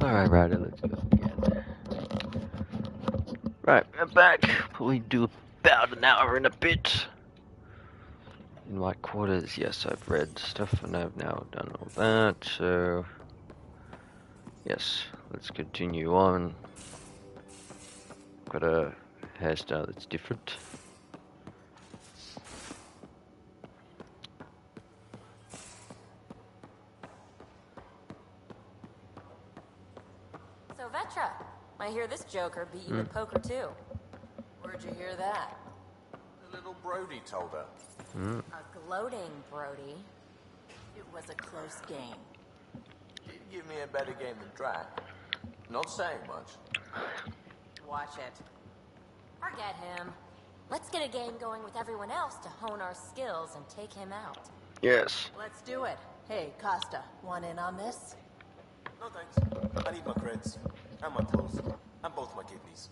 Alright, Ryder, let's go again. Right, we're back. Probably do about an hour and a bit. In my quarters, yes, I've read stuff and I've now done all that, so... Yes, let's continue on. Got a hairstyle that's different. So Vetra, I hear this joker beat you at poker too. Where'd you hear that? The little Brody told her. A gloating Brody. It was a close game. He'd give me a better game than Drac. Not saying much. Watch it. Forget him. Let's get a game going with everyone else to hone our skills and take him out. Yes. Let's do it. Hey, Costa, want in on this? No thanks. I need my creds. And my clothes. And both my kidneys.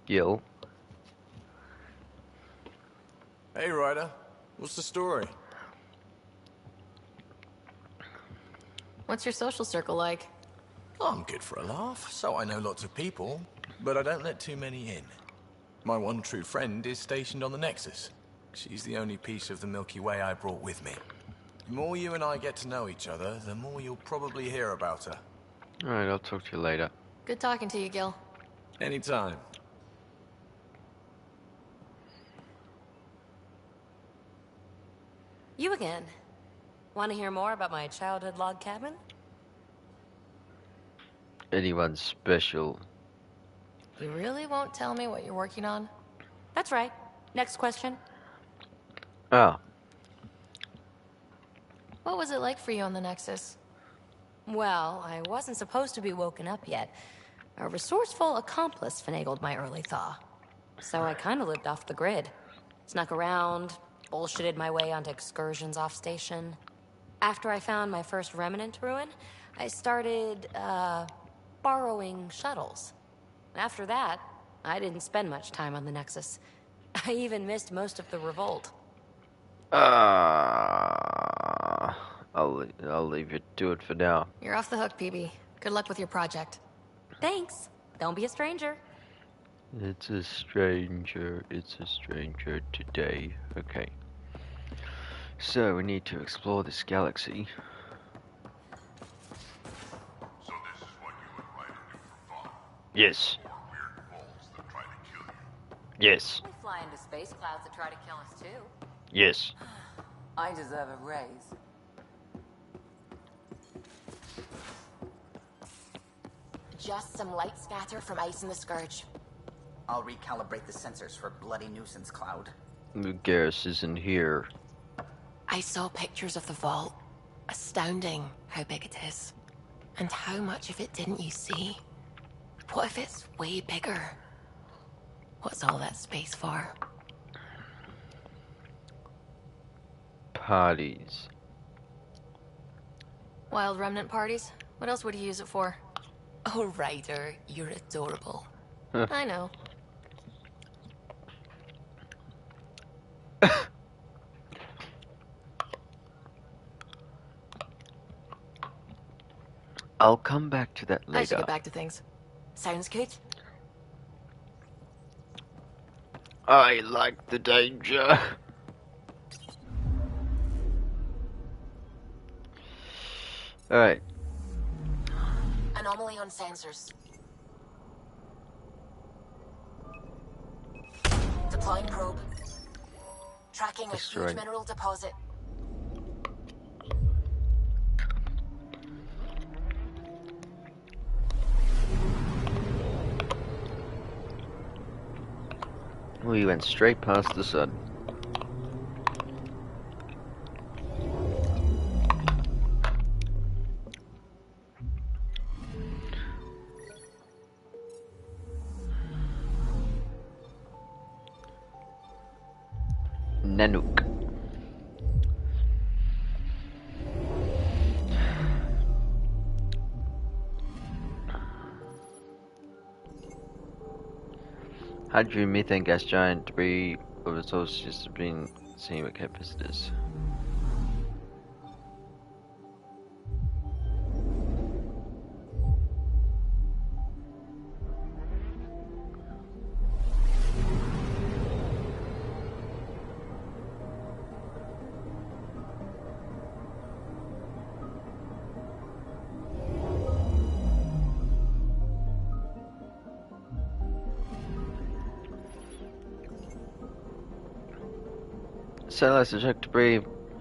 Yo. Hey, Ryder. What's the story? What's your social circle like? I'm good for a laugh, so I know lots of people, but I don't let too many in. My one true friend is stationed on the Nexus. She's the only piece of the Milky Way I brought with me. The more you and I get to know each other, the more you'll probably hear about her. Alright, I'll talk to you later. Good talking to you, Gil. Anytime. You again. Want to hear more about my childhood log cabin? Anyone special? You really won't tell me what you're working on? That's right. Next question. Ah, What was it like for you on the Nexus? Well, I wasn't supposed to be woken up yet. A resourceful accomplice finagled my early thaw. So I kind of lived off the grid. Snuck around, bullshitted my way onto excursions off station. After I found my first remnant ruin, I started, borrowing shuttles. After that, I didn't spend much time on the Nexus. I even missed most of the revolt. I'll leave you to it for now. You're off the hook, PB. Good luck with your project. Thanks. Don't be a stranger. It's a stranger today. Okay. So we need to explore this galaxy. So this is what you and Ryder do for fun? Yes. Or weird bulls that try to kill you? Yes. We fly into space clouds that try to kill us too. Yes. I deserve a raise. Just some light scatter from ice in the Scourge. I'll recalibrate the sensors for bloody nuisance cloud. Garrus isn't here. I saw pictures of the vault. Astounding how big it is. And how much of it didn't you see? What if it's way bigger? What's all that space for? Parties. Wild remnant parties? What else would you use it for? Oh, Ryder, you're adorable. I know. I'll come back to that I should later. get back to things. Sounds good? I like the danger. Alright. Anomaly on sensors. Deploying probe. Tracking a Destroyed. huge mineral deposit. We went straight past the sun. Nanook. Hydrogen methane gas giant debris of resources has been See what Tempest is. Satellites detect debris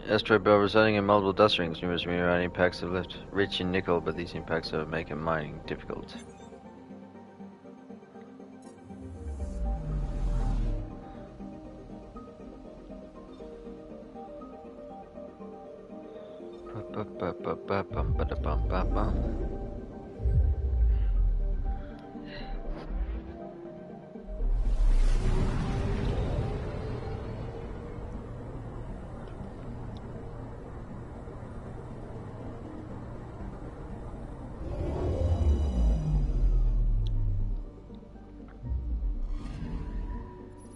asteroid belt resulting in multiple dust rings. Numerous meteorite impacts have left rich in nickel, but these impacts are making mining difficult.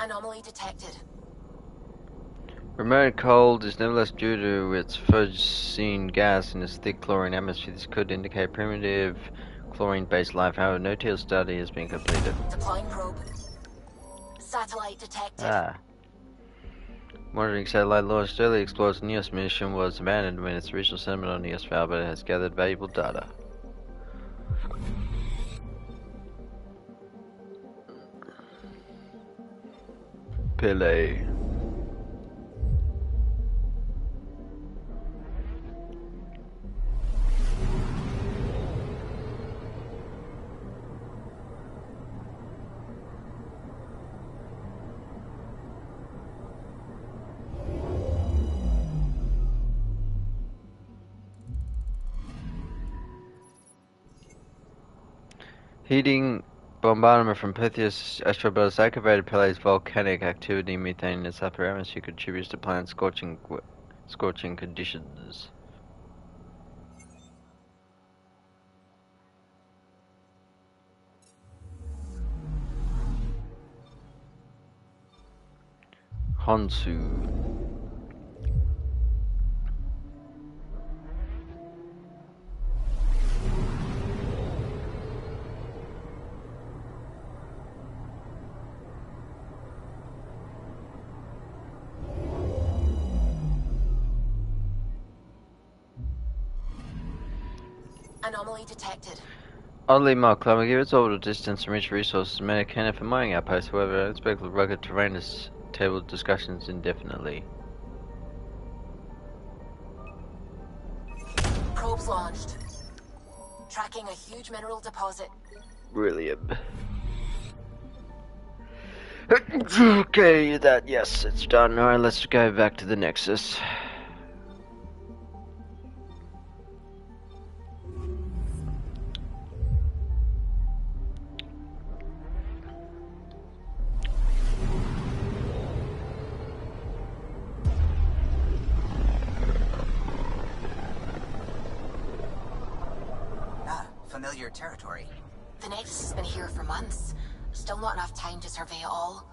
Anomaly detected. Remote cold is nevertheless due to its phosgene gas in its thick chlorine atmosphere. This could indicate primitive chlorine-based life. However, no tail study has been completed. Deploying probe. Satellite detected. Monitoring satellite launched early explores Neos mission was abandoned when its original settlement on Neos failed, but it has gathered valuable data. Pele. Heating bombardment from Pythias astrobelt activated Pele's volcanic activity. Methane in its upper atmosphere contributes to plant scorching conditions. Honsu. Anomaly detected. Oddly marked climate, given its orbital distance and rich resources, many candidate for mining outposts. However, unexpected rugged terrain has tabled discussions indefinitely. Probes launched. Tracking a huge mineral deposit. Brilliant. Okay, yes, it's done. Alright, let's go back to the Nexus. Familiar territory. The Nexus has been here for months. Still not enough time to survey it all.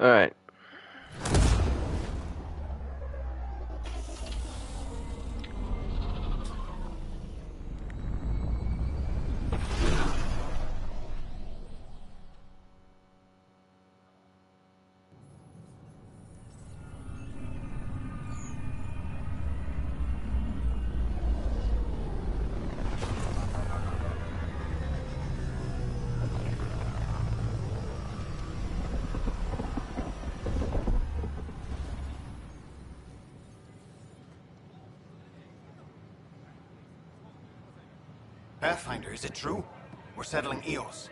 Alright. Pathfinder, is it true? We're settling Eos.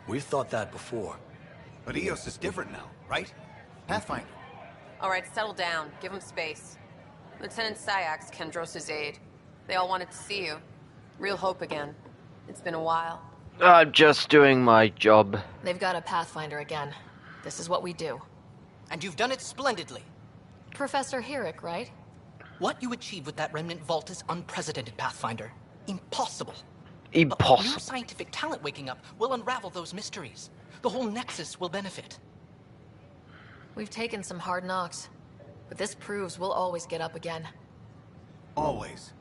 We've thought that before. But Eos is different now, right? Pathfinder. All right, settle down. Give him space. Lieutenant Syax, Kendros' aide. They all wanted to see you. Real hope again. It's been a while. I'm just doing my job. They've got a Pathfinder again. This is what we do. And you've done it splendidly. Professor Herrick, right? What you achieved with that remnant vault is unprecedented, Pathfinder. Impossible. Impossible. But new scientific talent waking up will unravel those mysteries. The whole Nexus will benefit. We've taken some hard knocks, but this proves we'll always get up again. Always.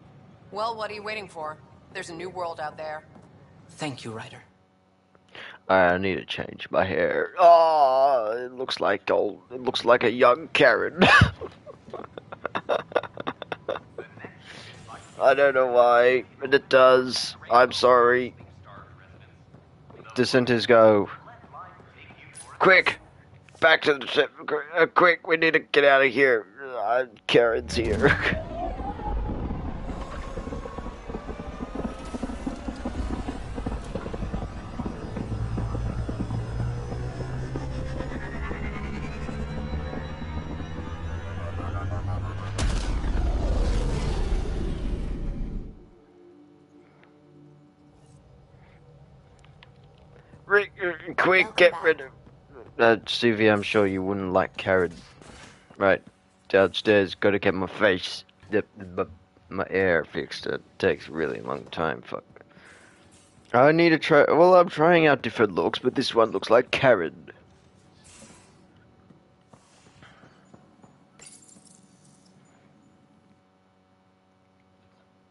Well, what are you waiting for? There's a new world out there. Thank you, Ryder. I need to change my hair. Oh, it looks like old. It looks like a young Karen. I don't know why, but it does. I'm sorry. Dissenters go. Quick! Back to the ship. Quick, we need to get out of here. Karen's here. Quick, get rid of... Stevie, I'm sure you wouldn't like Karen. Right, downstairs, gotta get my face, my hair fixed. It takes a really long time, fuck. I need to try... Well, I'm trying out different looks, but this one looks like Karen.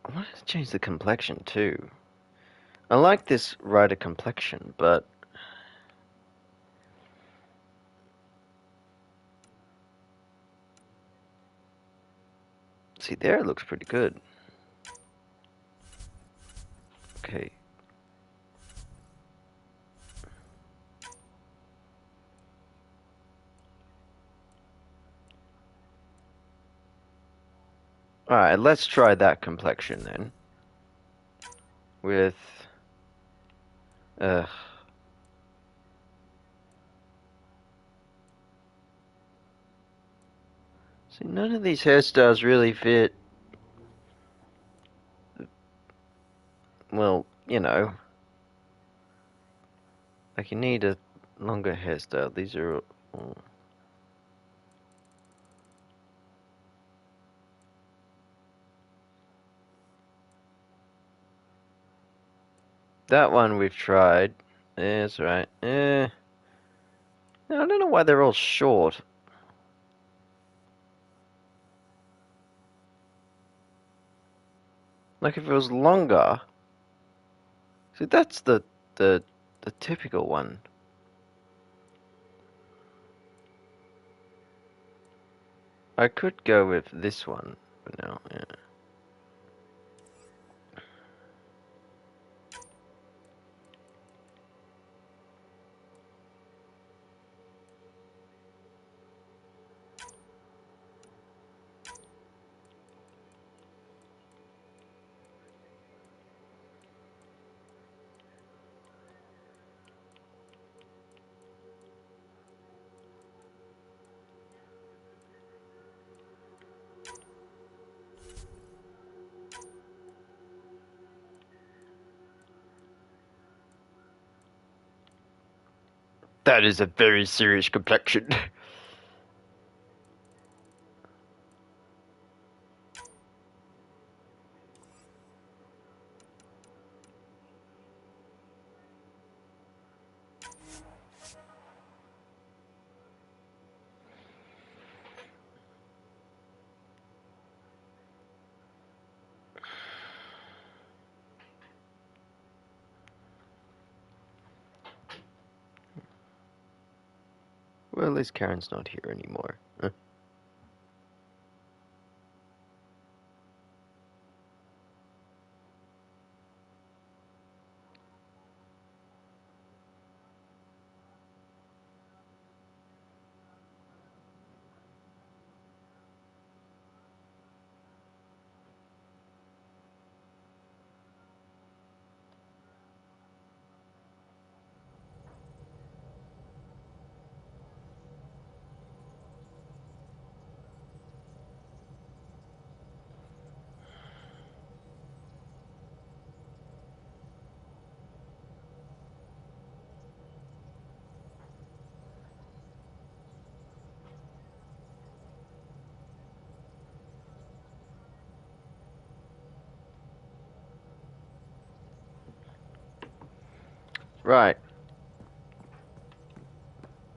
I want to change the complexion, too. I like this Ryder complexion, but... See, there it looks pretty good. Okay. Alright, let's try that complexion then. With... See, none of these hairstyles really fit. Well, you know. Like, you need a longer hairstyle. These are all... That one we've tried. Yeah, that's right. No, I don't know why they're all short. Like if it was longer. See, that's the typical one. I could go with this one for now, yeah. That is a very serious complexion. Well, at least Karen's not here anymore. Huh? Right.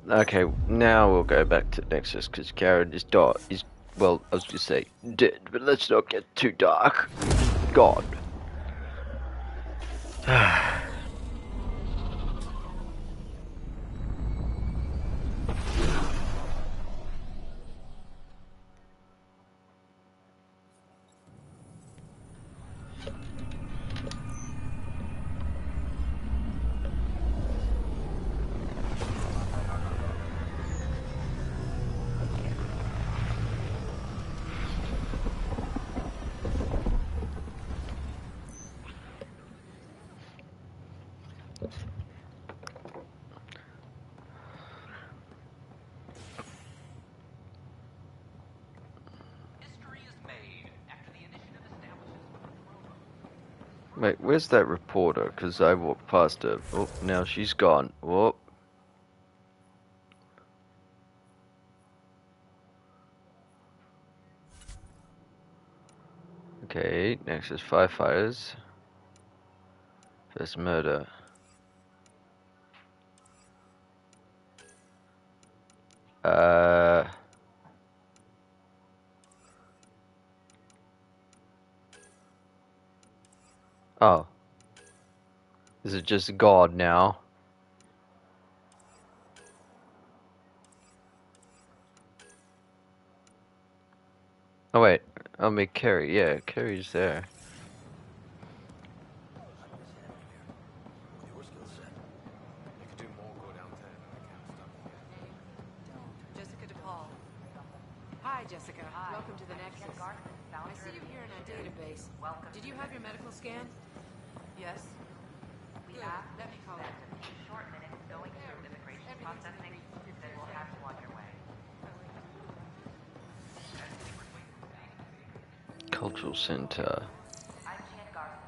Okay, now we'll go back to Nexus because Karen is dark. Well, I was gonna say dead, but let's not get too dark. God. Wait, where's that reporter? Because I walked past her. Oh, now she's gone. Whoop. Okay, Nexus firefighters. First murder. Oh. Is it just God now? Oh wait, I'll make Carrie. Yeah, Carrie's there. Hi, Jessica. Welcome to the Nexus. I see you here in our database. Did you have your medical scan? Yes. Good. Let me call it. Short minutes going through immigration processing, then we'll have you on your way. Cultural Center. I'm Jan Garson,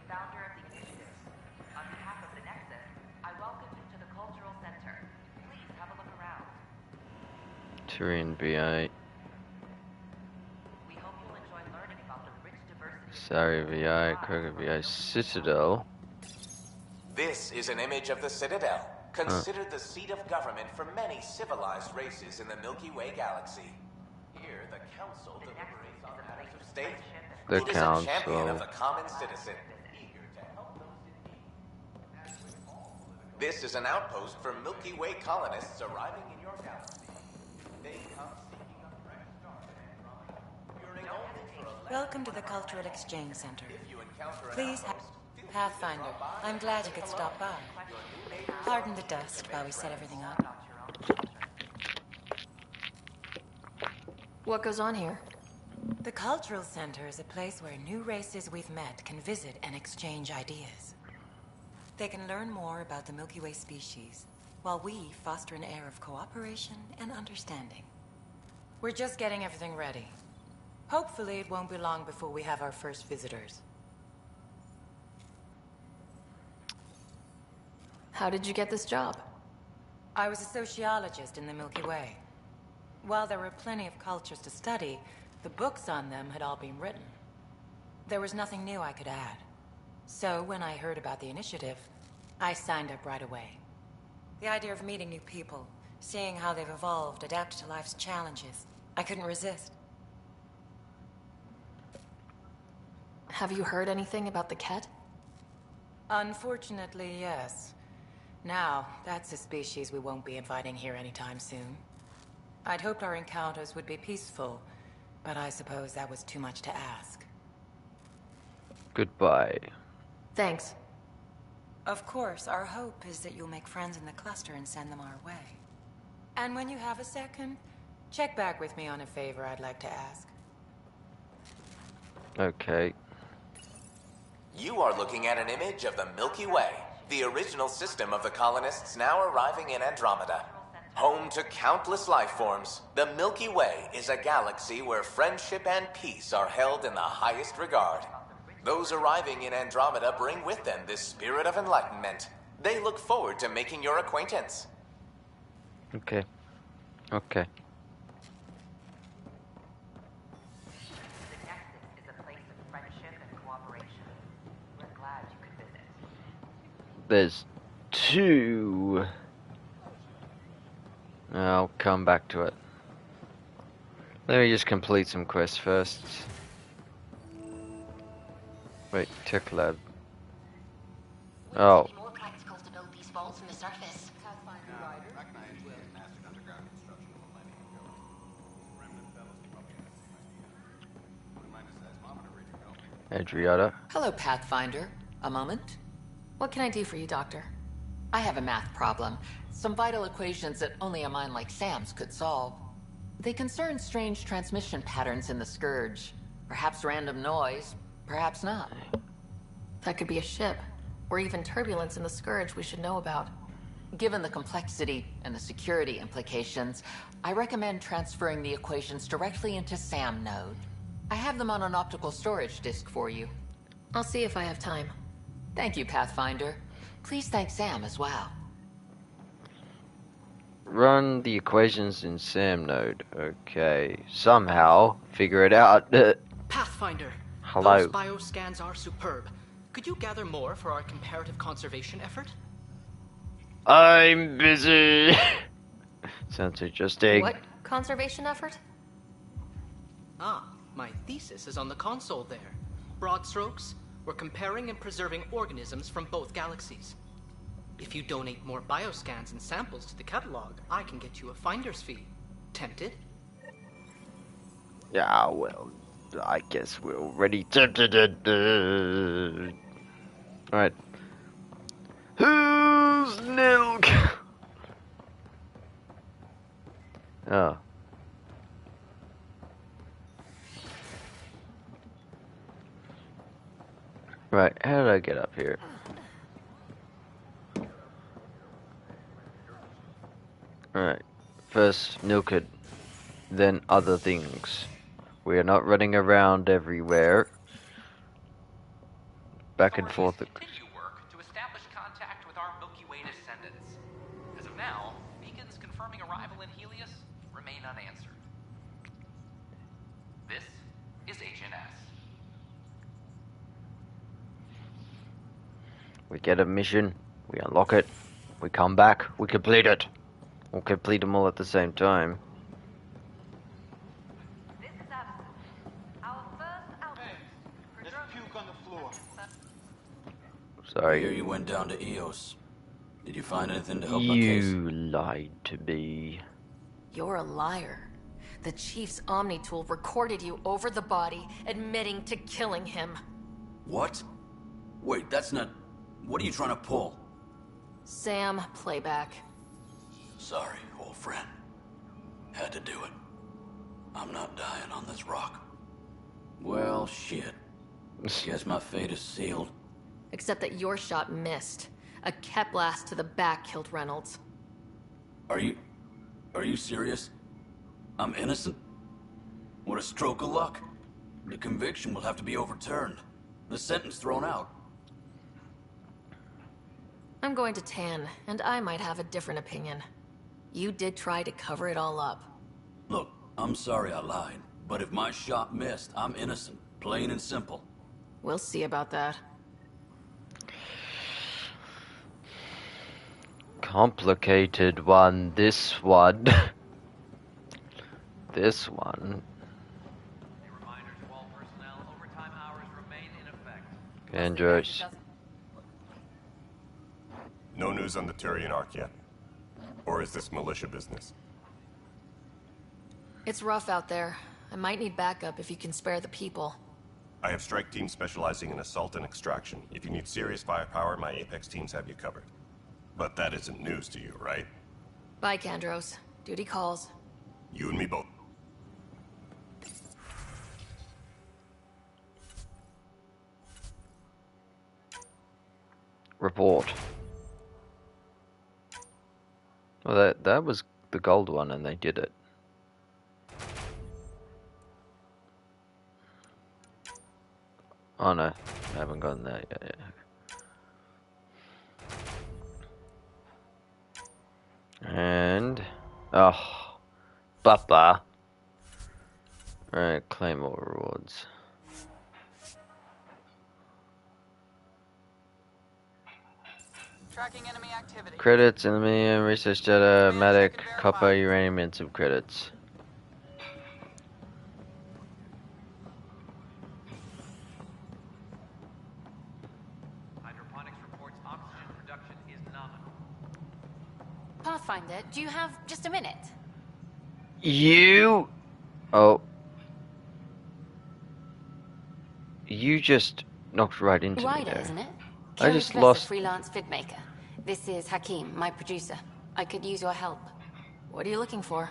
founder of the initiative. On behalf of the Nexus, I welcome you to the Cultural Center. Please have a look around. Tyrion BI. We hope you'll enjoy learning about the rich diversity. Sari VI, Kroger VI, Citadel. This is an image of the Citadel, considered the seat of government for many civilized races in the Milky Way galaxy. Here, the Council deliberates on matters of state. The It is a champion Council. of the common citizen, eager to help those in need. This is an outpost for Milky Way colonists arriving in your galaxy. They come seeking a fresh start in Andromeda. Fearing only for a Welcome to the Cultural Exchange Center. If you encounter an Please, outpost, Pathfinder, I'm glad you could stop by. Pardon the dust while we set everything up. What goes on here? The Cultural Center is a place where new races we've met can visit and exchange ideas. They can learn more about the Milky Way species, while we foster an air of cooperation and understanding. We're just getting everything ready. Hopefully it won't be long before we have our first visitors. How did you get this job? I was a sociologist in the Milky Way. While there were plenty of cultures to study, the books on them had all been written. There was nothing new I could add. So when I heard about the initiative, I signed up right away. The idea of meeting new people, seeing how they've evolved, adapted to life's challenges, I couldn't resist. Have you heard anything about the Ket? Unfortunately, yes. Now, that's a species we won't be inviting here anytime soon. I'd hoped our encounters would be peaceful, but I suppose that was too much to ask. Goodbye. Thanks. Of course, our hope is that you'll make friends in the cluster and send them our way. And when you have a second, check back with me on a favor I'd like to ask. Okay. You are looking at an image of the Milky Way, the original system of the colonists now arriving in Andromeda. Home to countless life forms, the Milky Way is a galaxy where friendship and peace are held in the highest regard. Those arriving in Andromeda bring with them this spirit of enlightenment. They look forward to making your acquaintance. Okay. Okay. The Nexus is a place of friendship and cooperation. We're glad you could visit. There's to... I'll come back to it. Let me just complete some quests first. Wait, tech lab. Oh. More practical to build these vaults from the surface. Adriata. Hello, Pathfinder. A moment? What can I do for you, Doctor? I have a math problem. Some vital equations that only a mind like Sam's could solve. They concern strange transmission patterns in the Scourge. Perhaps random noise, perhaps not. That could be a ship, or even turbulence in the Scourge we should know about. Given the complexity and the security implications, I recommend transferring the equations directly into SAM node. I have them on an optical storage disk for you. I'll see if I have time. Thank you, Pathfinder. Please thank Sam as well. Run the equations in SAM node. Okay. Somehow figure it out. Pathfinder. Hello. Those bioscans are superb. Could you gather more for our comparative conservation effort? I'm busy. Sounds interesting. What conservation effort? Ah, my thesis is on the console there. Broad strokes, we're comparing and preserving organisms from both galaxies. If you donate more bioscans and samples to the catalog, I can get you a finder's fee. Tempted? Yeah, well, I guess we're already tempted. Alright. Who's Nilk? Oh. Right, how did I get up here? Alright, first Nilkid, then other things. We are not running around everywhere. Back and forth. Continue work to establish contact with our Milky Way descendants. As of now, beacons confirming arrival in Helios remain unanswered. This is Agent S. We get a mission, we unlock it, we come back, we complete it. We'll complete them all at the same time. This is Addison. Our first outpost. There's puke on the floor. Sorry. I hear you went down to Eos. Did you find anything to help my case? You lied to me. You're a liar. The Chief's Omni tool recorded you over the body, admitting to killing him. What? Wait, that's not... What are you trying to pull? Sam, playback. Sorry, old friend. Had to do it. I'm not dying on this rock. Well, shit. Guess my fate is sealed. Except that your shot missed. A Kep blast to the back killed Reynolds. Are you serious? I'm innocent? What a stroke of luck. The conviction will have to be overturned. The sentence thrown out. I'm going to Tan, and I might have a different opinion. You did try to cover it all up. Look, I'm sorry I lied, but if my shot missed, I'm innocent. Plain and simple. We'll see about that. Complicated one, this one. This one. Andros. No news on the Turian Ark yet? Or is this militia business? It's rough out there. I might need backup if you can spare the people. I have strike teams specializing in assault and extraction. If you need serious firepower, my Apex teams have you covered. But that isn't news to you, right? Bye, Kandros. Duty calls. You and me both. Report. Well, that was the gold one, and they did it. Oh no, I haven't gotten that yet. And oh, Bapa. Alright, claim all rewards. Tracking enemy activity. Credits, enemy, research data, medic, copper, uranium, and some credits. Hydroponics reports oxygen production is nominal. Pathfinder, do you have just a minute? You... Oh. You just knocked right into me Ryder, there. isn't it? I just Curious lost... freelance vidmaker. This is Hakim, my producer. I could use your help. What are you looking for?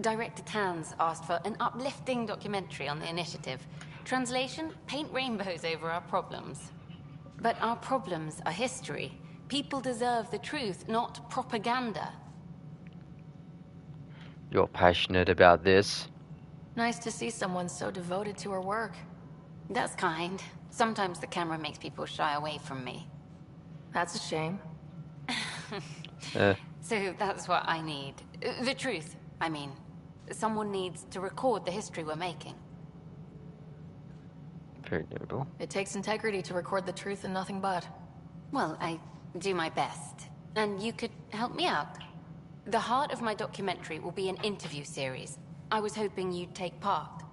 Director Tans asked for an uplifting documentary on the initiative. Translation, paint rainbows over our problems. But our problems are history. People deserve the truth, not propaganda. You're passionate about this. Nice to see someone so devoted to her work. That's kind. Sometimes the camera makes people shy away from me. That's a shame. So that's what I need. The truth, I mean. Someone needs to record the history we're making. Very noble. It takes integrity to record the truth and nothing but. Well, I do my best. And you could help me out. The heart of my documentary will be an interview series. I was hoping you'd take part.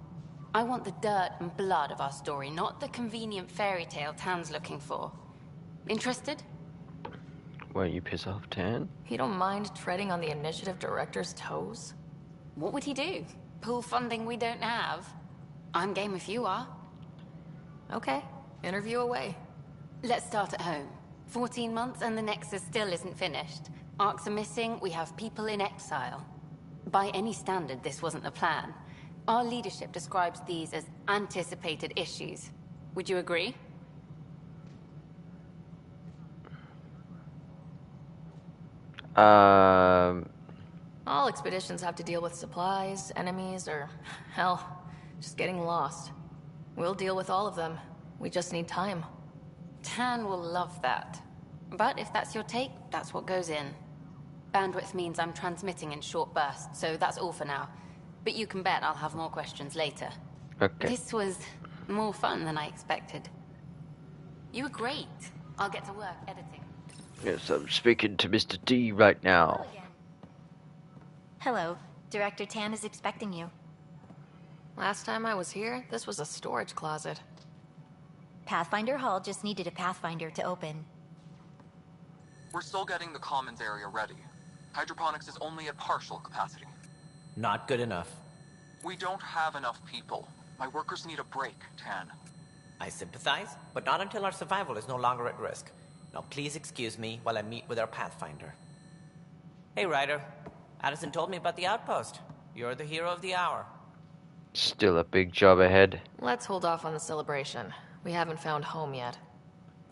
I want the dirt and blood of our story, not the convenient fairy tale Tan's looking for. Interested? Won't you piss off, Tan? You don't mind treading on the initiative director's toes? What would he do? Pool funding we don't have? I'm game if you are. Okay, interview away. Let's start at home. 14 months and the Nexus still isn't finished. Arcs are missing, we have people in exile. By any standard, this wasn't the plan. Our leadership describes these as anticipated issues. Would you agree? All expeditions have to deal with supplies, enemies, or, hell, just getting lost. We'll deal with all of them. We just need time. Tan will love that. But if that's your take, that's what goes in. Bandwidth means I'm transmitting in short bursts, so that's all for now. But you can bet I'll have more questions later. Okay. This was more fun than I expected. You were great. I'll get to work editing. Yes, I'm speaking to Mr. D right now. Hello. Director Tan is expecting you. Last time I was here, this was a storage closet. Pathfinder Hall just needed a Pathfinder to open. We're still getting the commons area ready. Hydroponics is only at partial capacity. Not good enough. We don't have enough people. My workers need a break, Tan. I sympathize, but not until our survival is no longer at risk. Now please excuse me while I meet with our Pathfinder. Hey, Ryder. Addison told me about the outpost. You're the hero of the hour. Still a big job ahead. Let's hold off on the celebration. We haven't found home yet.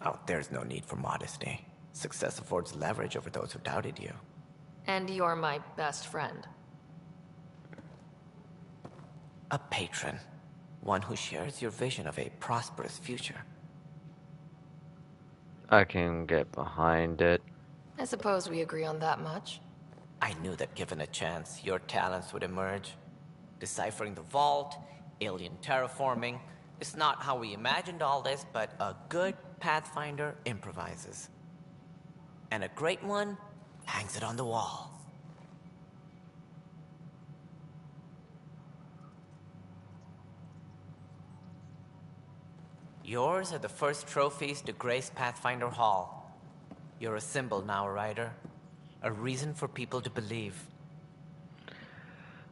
Oh, there's no need for modesty. Success affords leverage over those who doubted you. And you're my best friend. A patron. One who shares your vision of a prosperous future. I can get behind it. I suppose we agree on that much. I knew that given a chance, your talents would emerge. Deciphering the vault, alien terraforming. It's not how we imagined all this, but a good Pathfinder improvises. And a great one hangs it on the wall. Yours are the first trophies to grace Pathfinder Hall. You're a symbol now, Ryder. A reason for people to believe.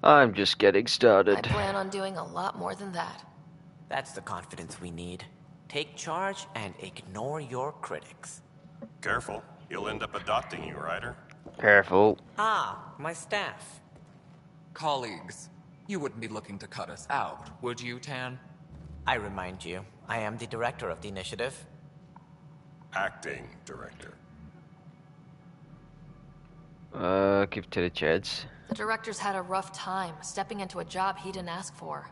I'm just getting started. I plan on doing a lot more than that. That's the confidence we need. Take charge and ignore your critics. Careful. He'll end up adopting you, Ryder. Careful. Ah, my staff. Colleagues, you wouldn't be looking to cut us out, would you, Tan? I remind you, I am the director of the initiative. Acting director. Give to the Jeds. The director's had a rough time, stepping into a job he didn't ask for.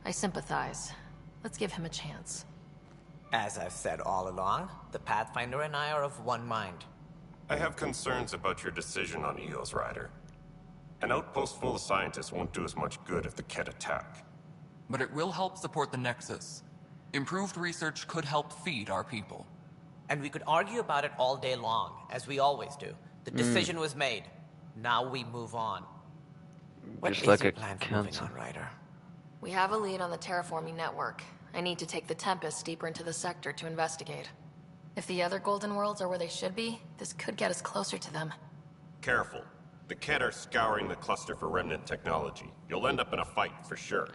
I sympathize. Let's give him a chance. As I've said all along, the Pathfinder and I are of one mind. I have concerns about your decision on EOS, Ryder. An outpost full of scientists won't do us much good if the Kett attack. But it will help support the Nexus. Improved research could help feed our people. And we could argue about it all day long, as we always do. The decision was made. Now we move on. What Just is like your a plan for moving cancer. on, Ryder? We have a lead on the terraforming network. I need to take the Tempest deeper into the sector to investigate. If the other Golden Worlds are where they should be, this could get us closer to them. Careful. The Kett are scouring the cluster for remnant technology. You'll end up in a fight, for sure.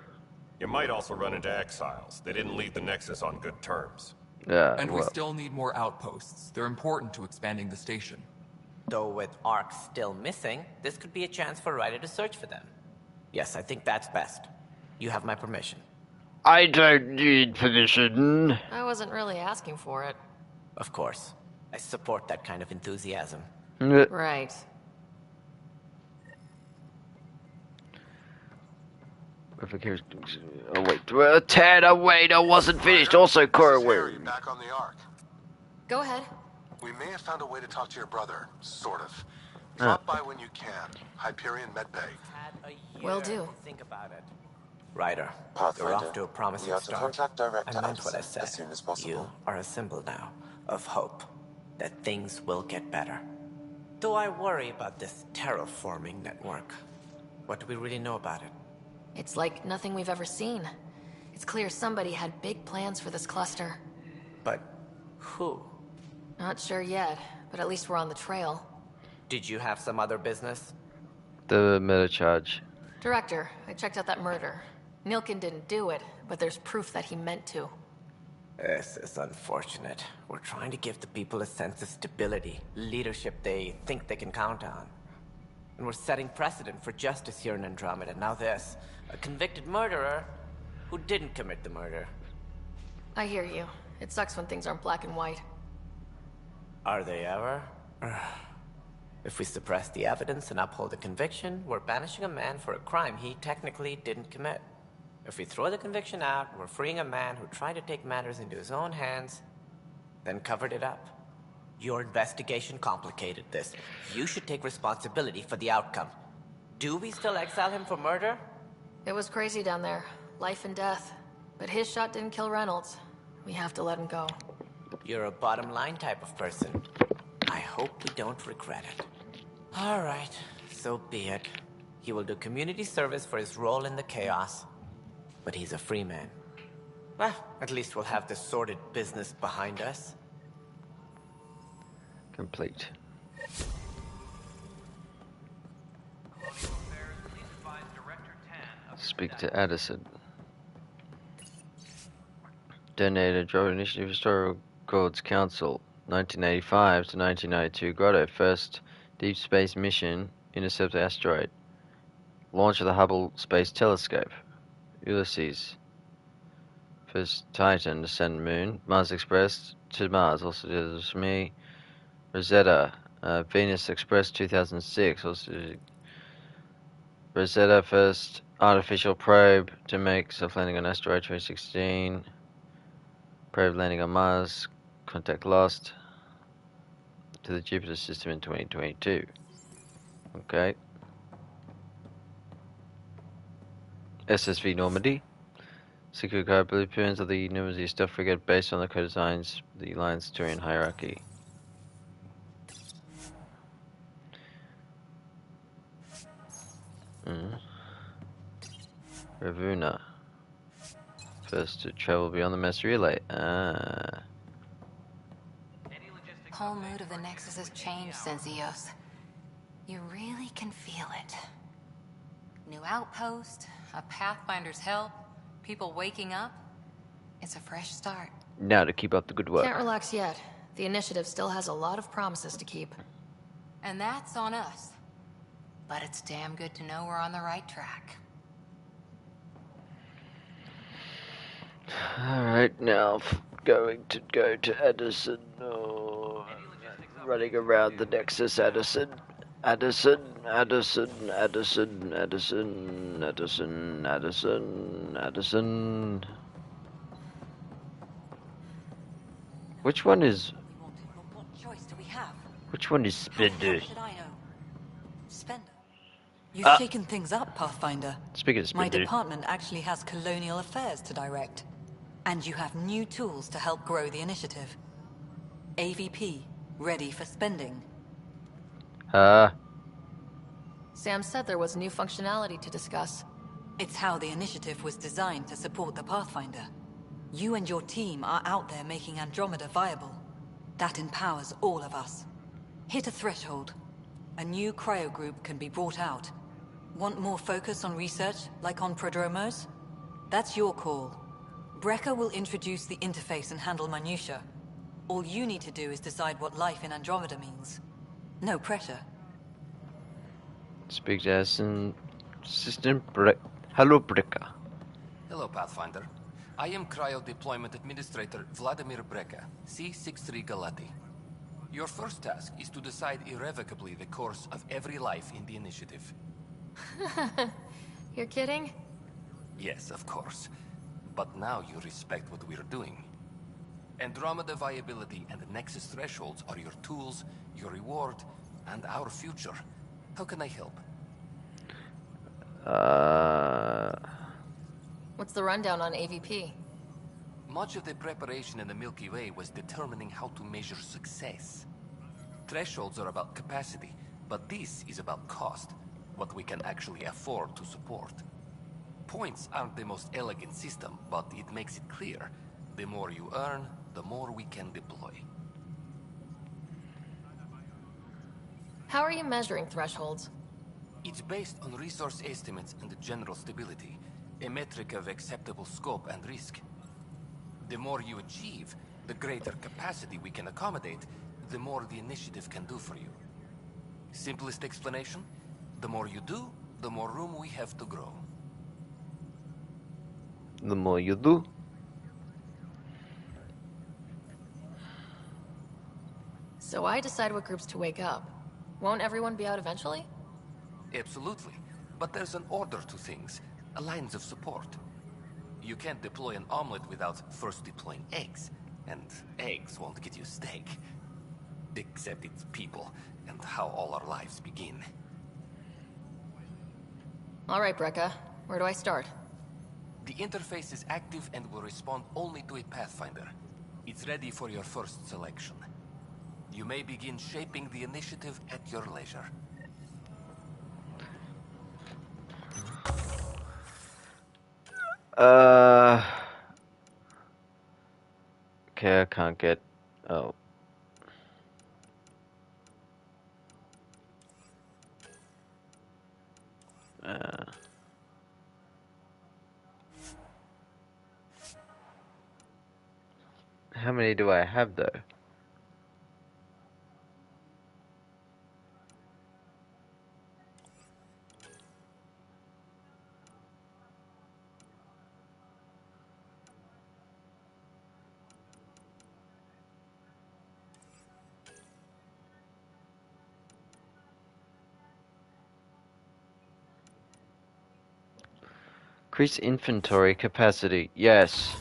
You might also run into exiles. They didn't leave the Nexus on good terms. Yeah, And we still need more outposts. They're important to expanding the station. Though with Ark still missing, this could be a chance for Ryder to search for them. Yes, I think that's best. You have my permission. I don't need permission. I wasn't really asking for it. Of course. I support that kind of enthusiasm. Right. Oh wait, Tanner, wait, I wasn't finished. Also, Cora, where? Back on the Ark. Go ahead. We may have found a way to talk to your brother, sort of. Drop by when you can. Hyperion Medbay. Will do. Think about it. Ryder, Pathfinder, you're off to a promising we are to start. contact Director I meant what I Anderson said. as soon as possible. You are a symbol now of hope that things will get better. Though I worry about this terraforming network. What do we really know about it? It's like nothing we've ever seen. It's clear somebody had big plans for this cluster. But who? Not sure yet, but at least we're on the trail. Did you have some other business? The meta charge. Director, I checked out that murder. Nilkin didn't do it, but there's proof that he meant to. This is unfortunate. We're trying to give the people a sense of stability, leadership they think they can count on. And we're setting precedent for justice here in Andromeda. Now this, a convicted murderer who didn't commit the murder. I hear you. It sucks when things aren't black and white. Are they ever? If we suppress the evidence and uphold the conviction, we're banishing a man for a crime he technically didn't commit. If we throw the conviction out, we're freeing a man who tried to take matters into his own hands, then covered it up. Your investigation complicated this. You should take responsibility for the outcome. Do we still exile him for murder? It was crazy down there. Life and death. But his shot didn't kill Reynolds. We have to let him go. You're a bottom line type of person. I hope we don't regret it. All right, so be it. He will do community service for his role in the chaos. But he's a free man. Well, at least we'll have this sordid business behind us. Complete. Speak to Addison. Donated Drone Initiative Historical Gods Council, 1985 to 1992. Grotto, first deep space mission, intercept asteroid. Launch of the Hubble Space Telescope. Ulysses, first Titan, descend moon. Mars Express to Mars, also did this me. Rosetta, Venus Express 2006, also did Rosetta, first artificial probe to make soft landing on asteroid 2016. Probe landing on Mars, contact lost. To the Jupiter system in 2022. Okay. SSV Normandy. Secret card blueprints of the Normandy stealth frigate based on the co-designs of the Alliance Turian hierarchy. Ravuna. First to travel beyond the mass relay. Whole mood of the Nexus has changed since EOS. You really can feel it. New outpost, a Pathfinder's help, people waking up. It's a fresh start. Now to keep up the good work. Can't relax yet. The initiative still has a lot of promises to keep. And that's on us. But it's damn good to know we're on the right track. Alright, now going to go to Addison. Oh, running around the Nexus, Addison. Addison, Addison, Addison, Addison, Addison, Addison, Addison. Which one is... What choice do we have? Which one is Spender? Should I know? Spender. You've shaken things up, Pathfinder. Speaking of My Spender. department actually has colonial affairs to direct. And you have new tools to help grow the initiative. AVP, ready for spending. Sam said there was new functionality to discuss. It's how the initiative was designed to support the Pathfinder. You and your team are out there making Andromeda viable. That empowers all of us. Hit a threshold. A new cryo group can be brought out. Want more focus on research, like on prodromos? That's your call. Brecker will introduce the interface and handle minutiae. All you need to do is decide what life in Andromeda means. No pressure. Speak as an assistant Hello, Brecker. Hello, Pathfinder. I am Cryo Deployment Administrator Vladimir Brecker, C-63 Galati. Your first task is to decide irrevocably the course of every life in the initiative. You're kidding? Yes, of course. But now you respect what we're doing. Andromeda viability and the Nexus thresholds are your tools, your reward, and our future. How can I help? What's the rundown on AVP? Much of the preparation in the Milky Way was determining how to measure success. Thresholds are about capacity, but this is about cost, what we can actually afford to support. Points aren't the most elegant system, but it makes it clear. The more you earn, the more we can deploy. How are you measuring thresholds? It's based on resource estimates and general stability, a metric of acceptable scope and risk. The more you achieve, the greater capacity we can accommodate, the more the initiative can do for you. Simplest explanation? The more you do, the more room we have to grow. The more you do. So I decide what groups to wake up. Won't everyone be out eventually? Absolutely. But there's an order to things, a lines of support. You can't deploy an omelet without first deploying eggs. And eggs won't get you steak. Except it's people, and how all our lives begin. Alright, Brecca. Where do I start? The interface is active and will respond only to a Pathfinder. It's ready for your first selection. You may begin shaping the initiative at your leisure. Okay, I can't get... Oh. How many do I have, though? Increase inventory capacity. Yes.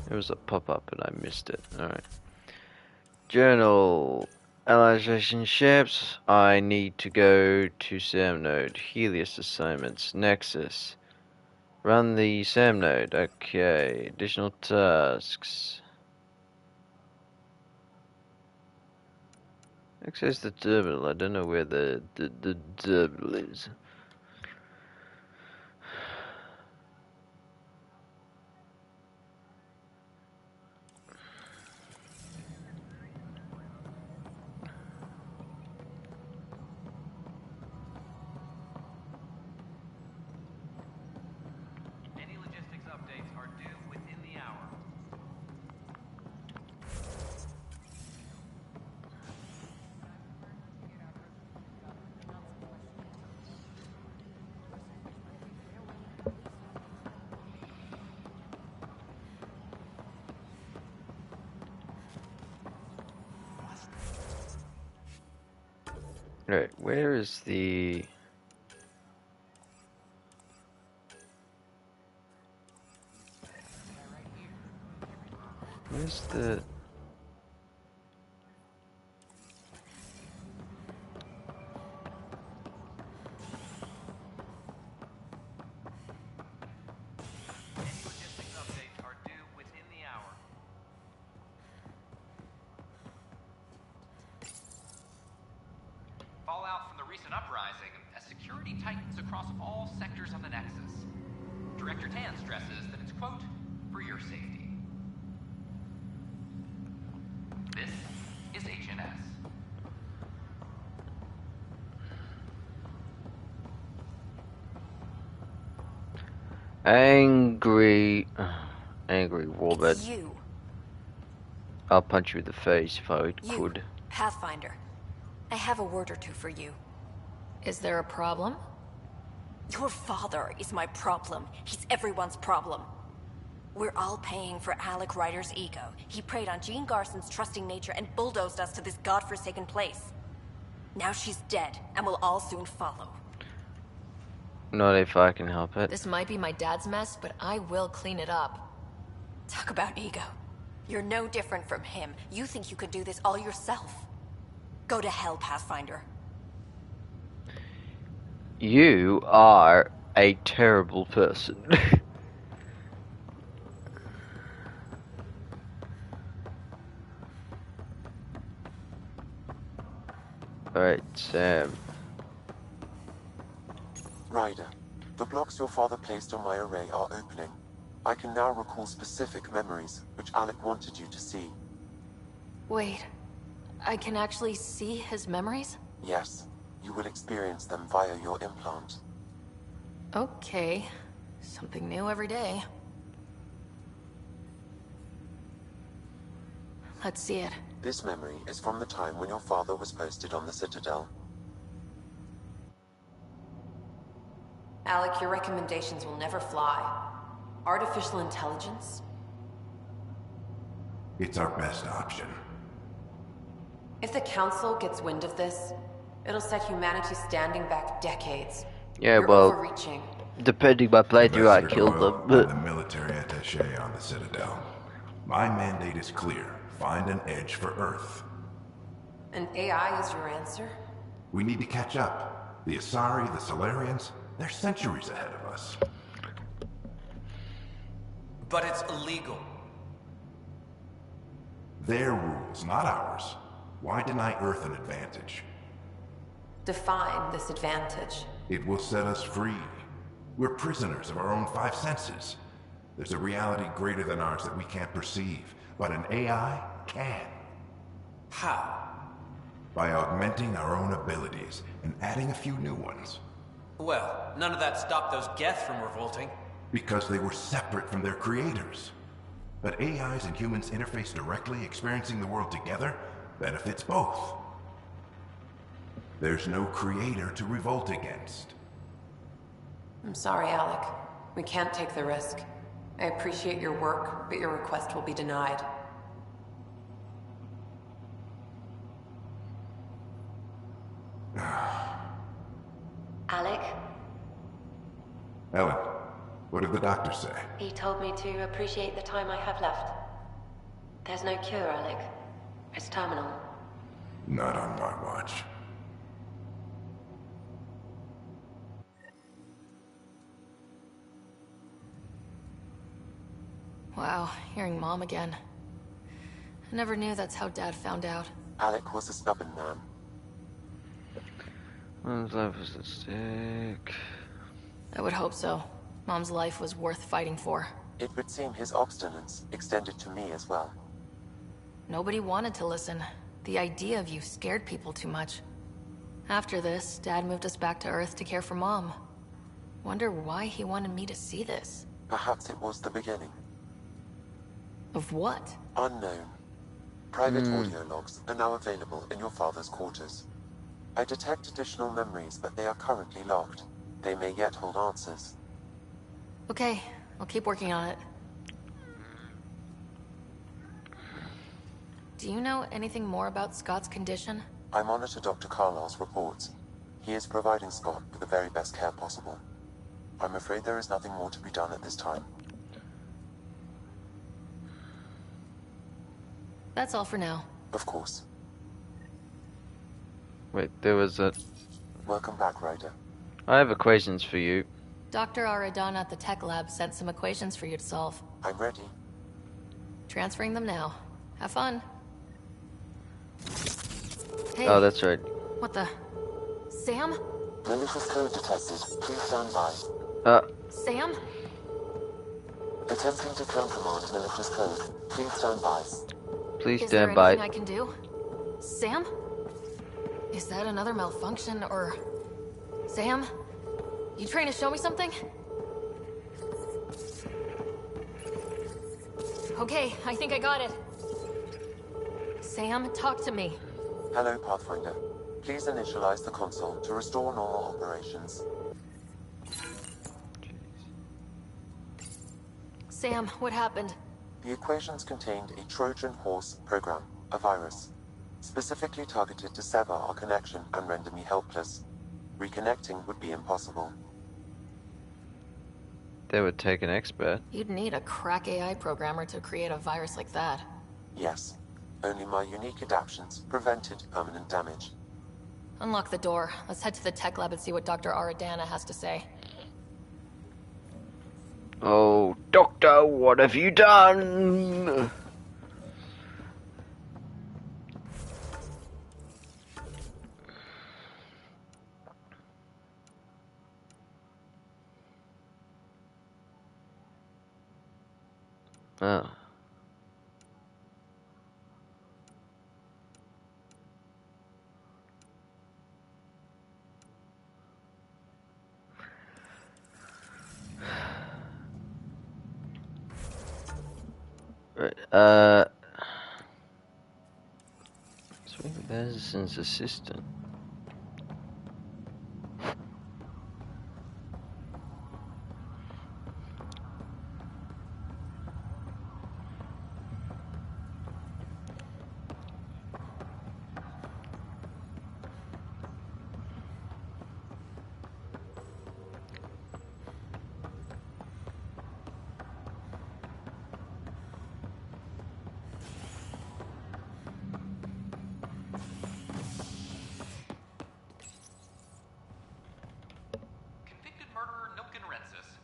There was a pop-up and I missed it. Alright. Journal. Allocation ships. I need to go to SAM node. Helios assignments. Nexus. Run the SAM node. Okay. Additional tasks. Access the terminal. I don't know where the terminal is. Right, where is the... Where's the... security tightens across all sectors of the Nexus. Director Tan stresses that it's, quote, for your safety. This is HNS. Angry Warbird. It's you. I'll punch you in the face if I You, could. Pathfinder. I have a word or two for you. Is there a problem? Your father is my problem. He's everyone's problem. We're all paying for Alec Ryder's ego. He preyed on Jean Garson's trusting nature and bulldozed us to this godforsaken place. Now she's dead, and we'll all soon follow. Not if I can help it. This might be my dad's mess, but I will clean it up. Talk about ego. You're no different from him. You think you could do this all yourself. Go to hell, Pathfinder. You are a terrible person. Alright, Sam. Ryder, the blocks your father placed on my array are opening. I can now recall specific memories, which Alec wanted you to see. Wait, I can actually see his memories? Yes, you will experience them via your implant. Okay, something new every day. Let's see it. This memory is from the time when your father was posted on the Citadel. Alec, your recommendations will never fly. Artificial intelligence? It's our best option. If the Council gets wind of this, it'll set humanity standing back decades. Yeah, You're well, overreaching. depending my playthrough, I killed Doyle, them. But I'm the military attaché on the Citadel. My mandate is clear. Find an edge for Earth. And AI is your answer? We need to catch up. The Asari, the Solarians, they're centuries ahead of us. But it's illegal. Their rules, not ours. Why deny Earth an advantage? Define this advantage. It will set us free. We're prisoners of our own five senses. There's a reality greater than ours that we can't perceive, but an AI can. How? By augmenting our own abilities and adding a few new ones. Well, none of that stopped those Geth from revolting. Because they were separate from their creators. But AIs and humans interface directly, experiencing the world together, benefits both. There's no creator to revolt against. I'm sorry, Alec. We can't take the risk. I appreciate your work, but your request will be denied. Alec? Ellen, what did the doctor say? He told me to appreciate the time I have left. There's no cure, Alec. It's terminal. Not on my watch. Wow, hearing Mom again. I never knew that's how Dad found out. Alec was a stubborn man. Mom's life was at stake. I would hope so. Mom's life was worth fighting for. It would seem his obstinance extended to me as well. Nobody wanted to listen. The idea of you scared people too much. After this, Dad moved us back to Earth to care for Mom. Wonder why he wanted me to see this. Perhaps it was the beginning. Of what? Unknown. Private audio logs are now available in your father's quarters. I detect additional memories, but they are currently locked. They may yet hold answers. Okay, I'll keep working on it. Do you know anything more about Scott's condition? I monitor Dr. Carlisle's reports. He is providing Scott with the very best care possible. I'm afraid there is nothing more to be done at this time. That's all for now. Of course. Wait, there was a... Welcome back, Ryder. I have equations for you. Dr. Aradon at the tech lab sent some equations for you to solve. I'm ready. Transferring them now. Have fun. Hey. Oh, that's right. What the... Sam? Malicious code detected. Please stand by. Sam? Attempting to countermand malicious code. Please stand by. Please Is there stand by. anything I can do? Sam? Is that another malfunction, or... Sam? You trying to show me something? Okay, I think I got it. Sam, talk to me. Hello, Pathfinder. Please initialize the console to restore normal operations. Sam, what happened? The equations contained a Trojan horse program, a virus, specifically targeted to sever our connection and render me helpless. Reconnecting would be impossible. That would take an expert. You'd need a crack AI programmer to create a virus like that. Yes. Only my unique adaptions prevented permanent damage. Unlock the door. Let's head to the tech lab and see what Dr. Aradana has to say. Oh, Doctor, what have you done? Oh. Right, Swing Madison's assistant.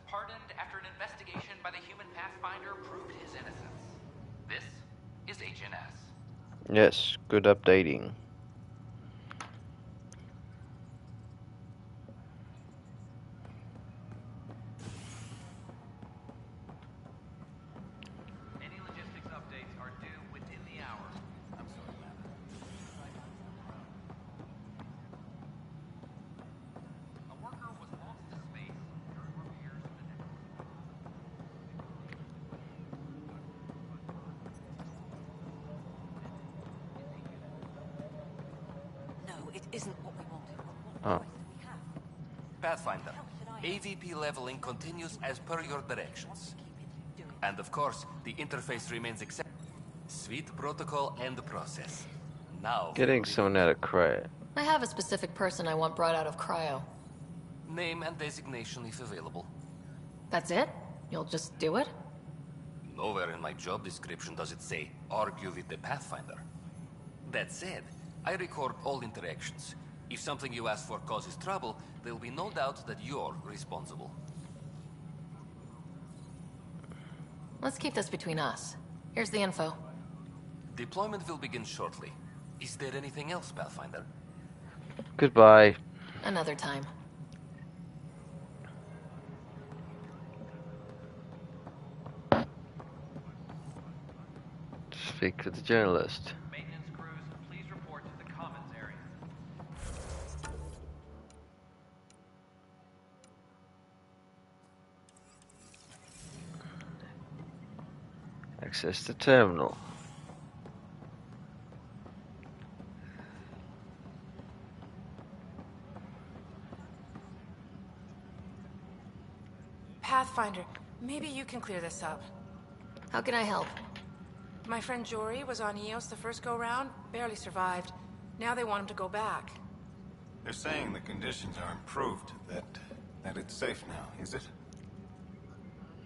Pardoned after an investigation by the human Pathfinder proved his innocence. This is HNS. Yes, good updating. Any logistics updates are due within the hour. I'm sorry, Lana. A worker was lost to space during repairs to the Nexus. No, it isn't what we wanted. Oh. Pathfinder, AVP leveling continues as per your directions. And of course, the interface remains acceptable. Sweet protocol and process. Now... Getting someone out of cryo. I have a specific person I want brought out of cryo. Name and designation if available. That's it? You'll just do it? Nowhere in my job description does it say, argue with the Pathfinder. That said, I record all interactions. If something you ask for causes trouble, there'll be no doubt that you're responsible. Let's keep this between us. Here's the info. Deployment will begin shortly. Is there anything else, Pathfinder? Goodbye. Another time. Speak to the journalist. Maintenance crews, please report to the commons area. Access the terminal. Pathfinder, maybe you can clear this up. How can I help? My friend Jory was on EOS the first go-round, barely survived. Now they want him to go back. They're saying the conditions are improved, that it's safe now, is it?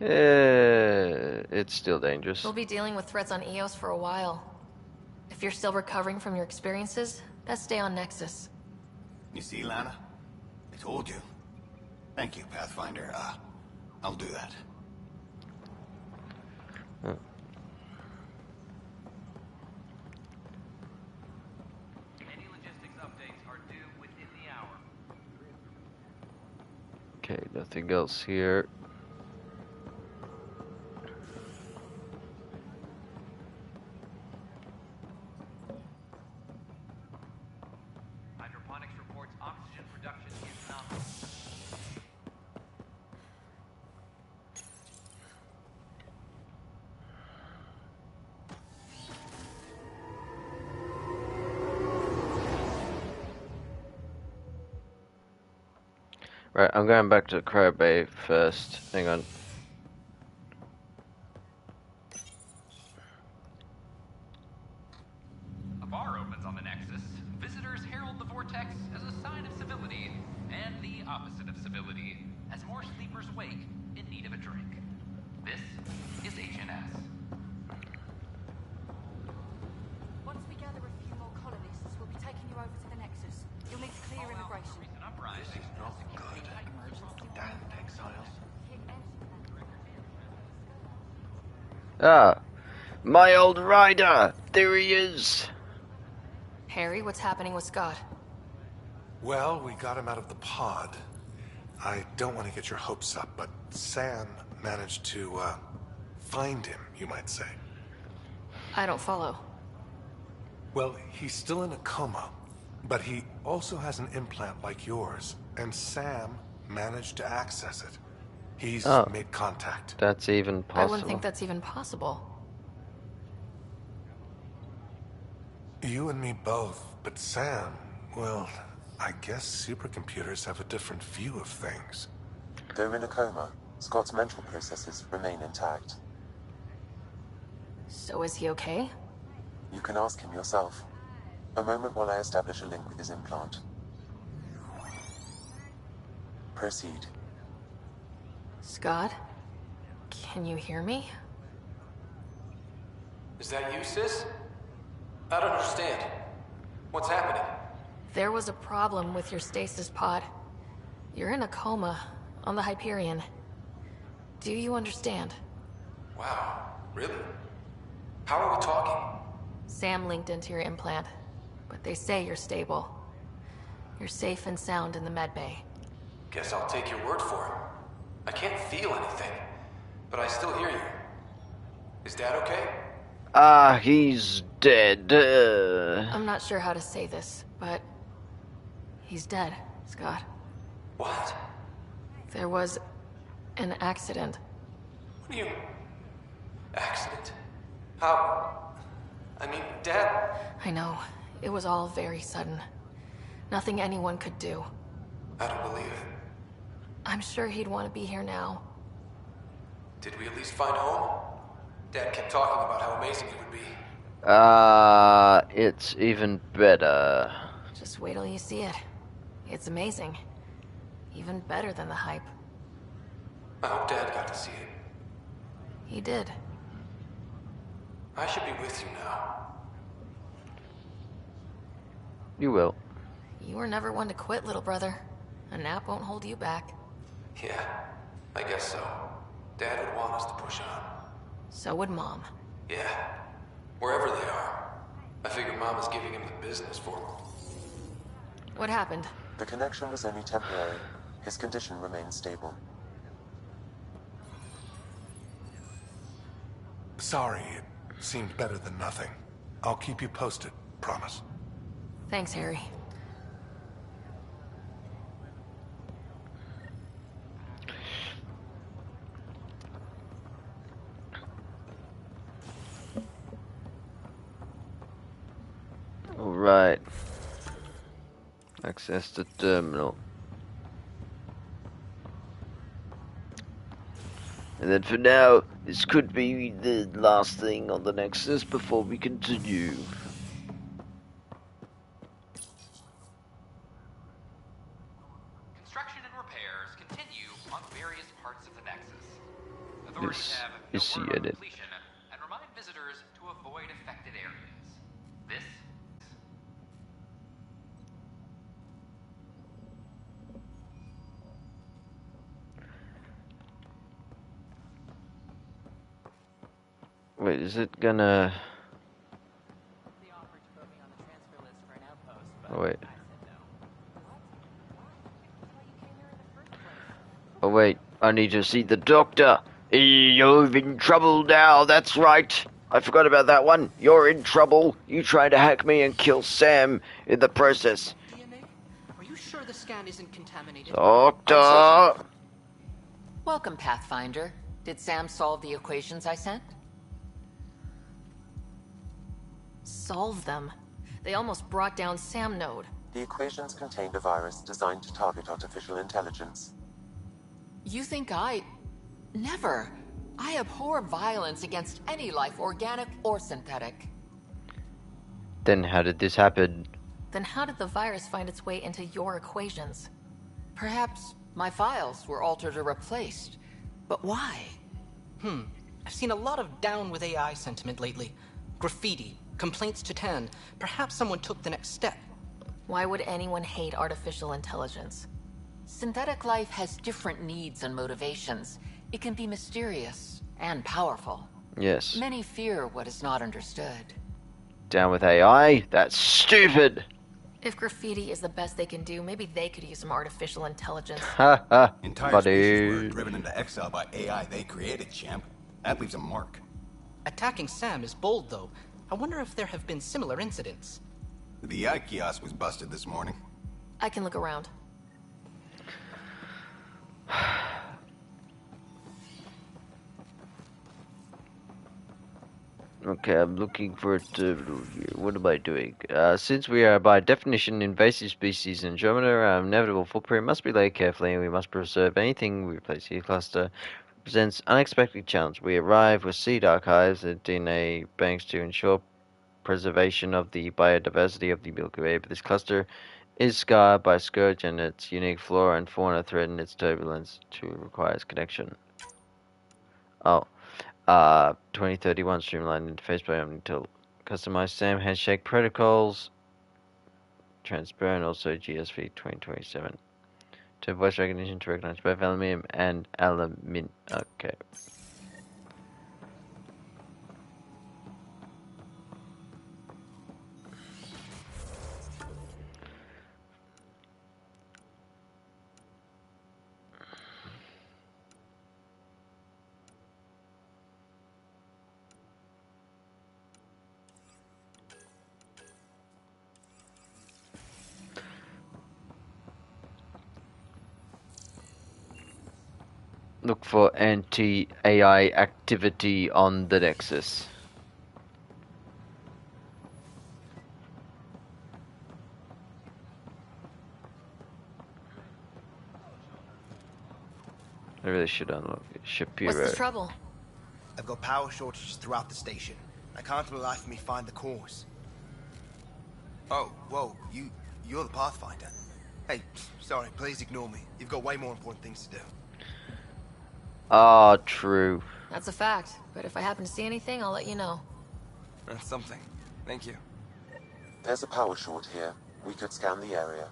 It's still dangerous. We'll be dealing with threats on EOS for a while. If you're still recovering from your experiences, best stay on Nexus. You see, Lana? I told you. Thank you, Pathfinder. I'll do that. Any logistics updates are due within the hour. Okay, nothing else here. Hydroponics reports oxygen production is nominal. Right, I'm going back to Crow Bay first. Hang on. A bar opens on the Nexus. Visitors herald the vortex as a sign of civility, and the opposite of civility, as more sleepers wake in need of a drink. This is HNS. Once we gather a few more colonists, we'll be taking you over to the Nexus. You'll need to clear immigration. This is not good. Damned exiles. Ah, my old rider! There he is! Harry, what's happening with Scott? Well, we got him out of the pod. I don't want to get your hopes up, but Sam managed to, find him, you might say. I don't follow. Well, he's still in a coma, but he also has an implant like yours, and Sam managed to access it. He's made contact. That's even possible. I wouldn't think that's even possible. You and me both, but Sam, well, I guess supercomputers have a different view of things. Though in a coma, Scott's mental processes remain intact. So is he okay? You can ask him yourself. A moment while I establish a link with his implant. Proceed. Scott? Can you hear me? Is that you, sis? I don't understand. What's happening? There was a problem with your stasis pod. You're in a coma on the Hyperion. Do you understand? Wow, really? How are we talking? Sam linked into your implant, but they say you're stable. You're safe and sound in the medbay. Guess I'll take your word for it. I can't feel anything, but I still hear you. Is Dad okay? He's dead. I'm not sure how to say this, but he's dead, Scott. What? There was an accident. What do you... Accident? How... I mean, Dad... I know. It was all very sudden. Nothing anyone could do. I don't believe it. I'm sure he'd want to be here now. Did we at least find home? Dad kept talking about how amazing it would be. It's even better. Just wait till you see it. It's amazing. Even better than the hype. I hope Dad got to see it. He did. I should be with you now. You will. You were never one to quit, little brother. A nap won't hold you back. Yeah, I guess so. Dad would want us to push on. So would Mom. Yeah, wherever they are. I figure Mom is giving him the business for him. What happened? The connection was only temporary. His condition remains stable. Sorry, it seemed better than nothing. I'll keep you posted, promise. Thanks, Harry. Alright. Access the terminal. And then for now, this could be the last thing on the Nexus before we continue. Construction and repairs continue on various parts of the Nexus. Authorities This have is no the word on edit. completion and remind visitors to avoid affected areas. This Wait, is it gonna... Oh, wait. Oh wait, I need to see the doctor. You're in trouble now, that's right. I forgot about that one. You're in trouble. You tried to hack me and kill Sam in the process. DNA? Are you sure the scan isn't contaminated? Doctor! Welcome, Pathfinder. Did Sam solve the equations I sent? Solve them? They almost brought down Sam Node. The equations contained a virus designed to target artificial intelligence. You think I... Never. I abhor violence against any life, organic or synthetic. Then how did this happen? Then how did the virus find its way into your equations? Perhaps my files were altered or replaced. But why? I've seen a lot of down with AI sentiment lately. Graffiti, complaints to 10. Perhaps someone took the next step. Why would anyone hate artificial intelligence? Synthetic life has different needs and motivations. It can be mysterious and powerful. Yes. Many fear what is not understood. Down with AI? That's stupid! If graffiti is the best they can do, maybe they could use some artificial intelligence. Ha ha, Entire species were driven into exile by AI they created, champ. That leaves a mark. Attacking Sam is bold, though. I wonder if there have been similar incidents. The AI kiosk was busted this morning. I can look around. Okay, I'm looking for a terminal here. What am I doing? Since we are by definition invasive species in Andromeda, our inevitable footprint must be laid carefully, and we must preserve anything we replace here. Cluster presents unexpected challenge. We arrive with seed archives and DNA banks to ensure preservation of the biodiversity of the Milky Way, but this cluster is scarred by Scourge and its unique flora and fauna threaten its turbulence to requires connection. Oh. 2031 streamlined interface by until customized SAM handshake protocols. Transparent also GSV 2027. To voice recognition to recognize both aluminium and aluminium. Okay. Look for anti-AI activity on the Nexus. I really should unlock it. Shapiro. What's the trouble? I've got power shortages throughout the station. I can't for the life of me find the cause. Oh, whoa, you're the Pathfinder. Hey, sorry, please ignore me. You've got way more important things to do. Ah, true. That's a fact, but if I happen to see anything, I'll let you know. That's something. Thank you. There's a power short here. We could scan the area.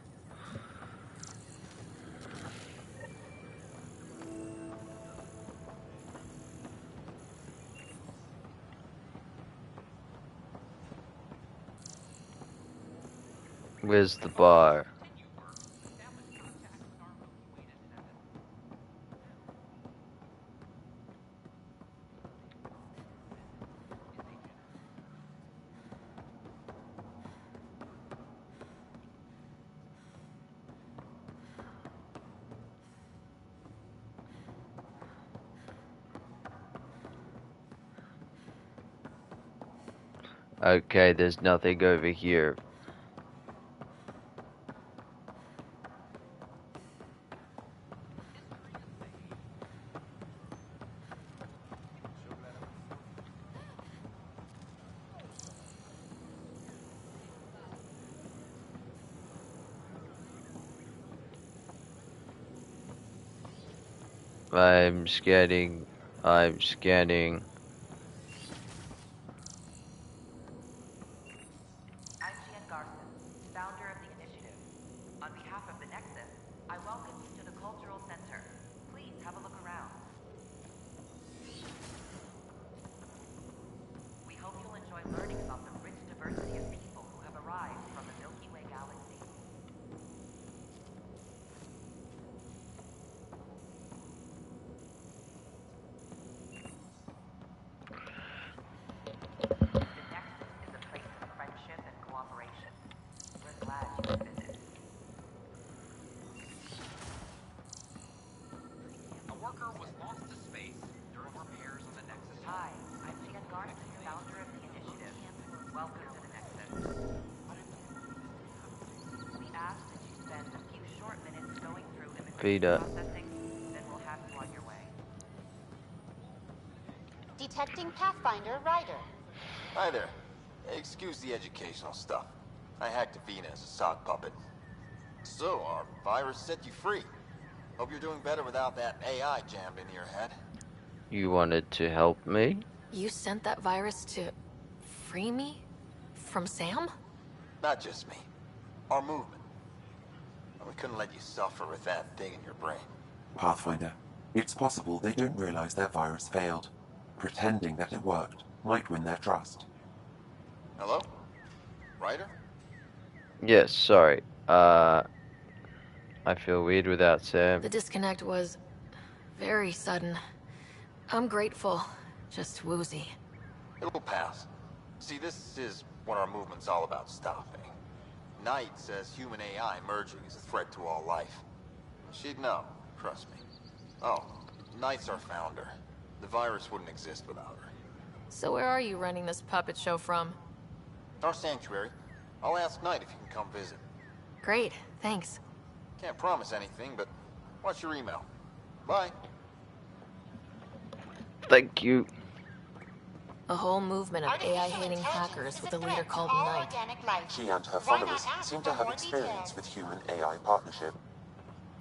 Where's the bar? Okay, there's nothing over here. I'm scanning. I'm scanning. Founder of the initiative. On behalf of the Nexus, I welcome you to the Cultural Center. Please have a look around. We hope you'll enjoy learning about the rich diversity of people who have arrived from the Milky Way galaxy. worker was lost to space during repairs on the Nexus. Hi, I'm Jan Garson, founder of the initiative. Welcome to the Nexus. We ask that you spend a few short minutes going through Feed immigration up. processing, then we'll have you on your way. Detecting Pathfinder Ryder. Hi there. Excuse the educational stuff. I hacked Avina as a sock puppet. So, our virus set you free. Hope you're doing better without that AI jammed into your head. You wanted to help me? You sent that virus to free me? From Sam? Not just me. Our movement. We couldn't let you suffer with that thing in your brain. Pathfinder, it's possible they don't realize their virus failed. Pretending that it worked might win their trust. Hello? Ryder? Yes, sorry. I feel weird without Sam. The disconnect was very sudden. I'm grateful, just woozy. It'll pass. See, this is what our movement's all about stopping. Knight says human AI merging is a threat to all life. She'd know, trust me. Oh, Knight's our founder. The virus wouldn't exist without her. So where are you running this puppet show from? Our sanctuary. I'll ask Knight if you can come visit. Great, thanks. Can't promise anything, but watch your email. Bye. Thank you. A whole movement of AI-hating hackers with a leader called Knight. She and her followers seem to have experience with human-AI partnership.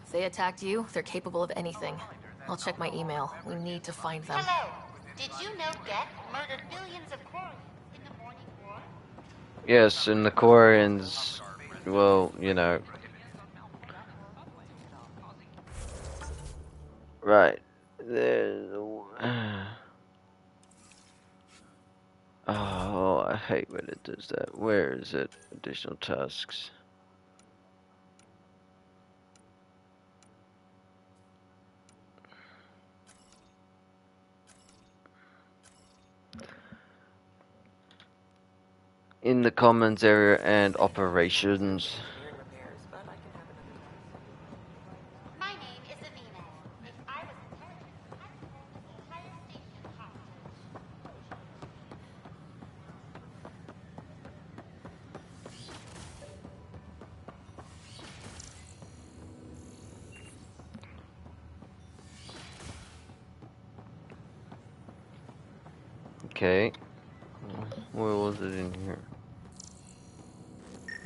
If they attacked you, they're capable of anything. I'll check my email. We need to find them. Hello. Did you know death murdered billions of Quarians in the Morning War? Yes, and the Quarians, well, you know. Right. There's oh, I hate when it does that. Where is it? Additional tasks. In the commons area and operations. My name is Avina. If I was intelligent, I would hold the entire station hostage. Okay. Where was it in here?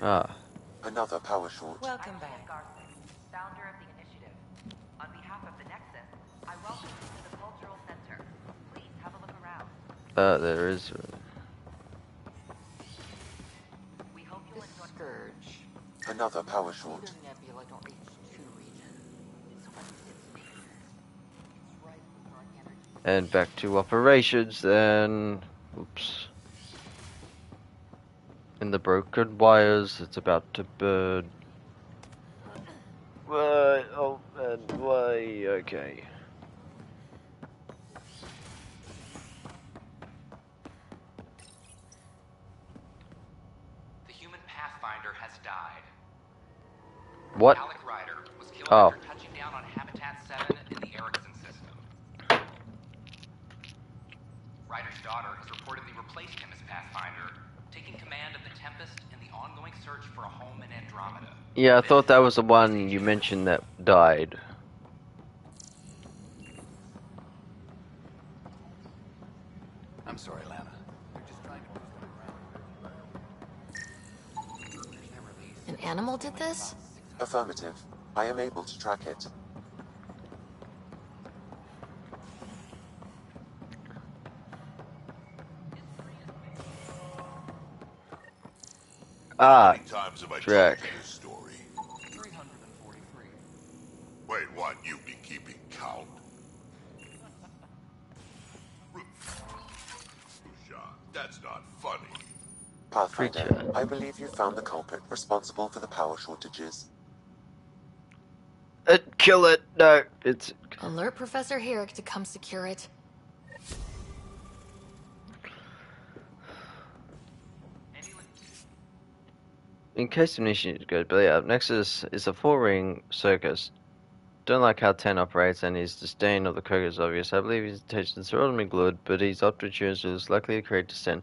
Ah. Another power short. Welcome back. Garson, founder of the initiative. On behalf of the Nexus, I welcome you to the Cultural Center. Please have a look around. There is. We hope you'll enjoy. Scourge. Another power short. Nebula don't reach two regions. So what is it? And back to operations then. Oops. In the broken wires, it's about to burn. Why? Oh, and why? Okay. The human Pathfinder has died. What? Alec Ryder was killed Oh. after touching down on Habitat 7 in the Erickson system. Ryder's daughter has reportedly replaced him as Pathfinder, taking command of the Tempest in the ongoing search for a home in Andromeda. Yeah, I thought that was the one you mentioned that died. I'm sorry, Lana. We're just trying to An animal did this? Affirmative. I am able to track it. Ah, times have I track. told you this story? 343. Wait, what? You've been keeping count? That's not funny. Pathfinder, I believe you found the culprit responsible for the power shortages. Kill it! No, it's... Alert Professor Herrick to come secure it. In case the mission goes belly up, Nexus is a 4-ring circus Don't like how 10 operates, and his disdain of the code is obvious. I believe his intentions are ultimately good, but his opportunities is likely to create dissent.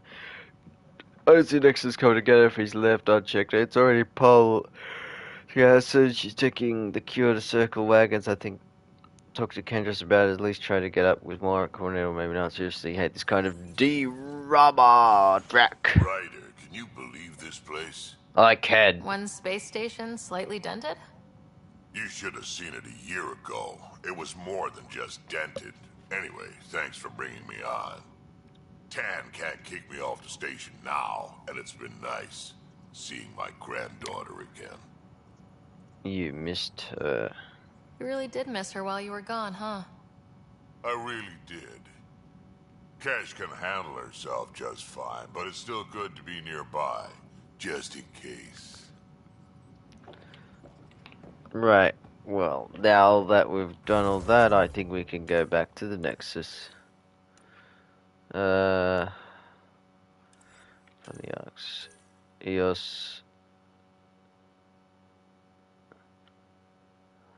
I don't see Nexus coming together if he's left unchecked. It's already Paul. Yeah, so she's taking the cure to circle wagons. I think talk to Kendris about it, at least try to get up with more coordinator, maybe not. Seriously, hate this kind of D-rubber track. Ryder, can you believe this place? I can. One space station slightly dented? You should have seen it a year ago. It was more than just dented. Anyway, thanks for bringing me on. Tan can't kick me off the station now, and it's been nice seeing my granddaughter again. You missed her. You really did miss her while you were gone, huh? I really did. Cash can handle herself just fine, but it's still good to be nearby, just in case. Right. Well, now that we've done all that, I think we can go back to the Nexus. From the arcs. EOS.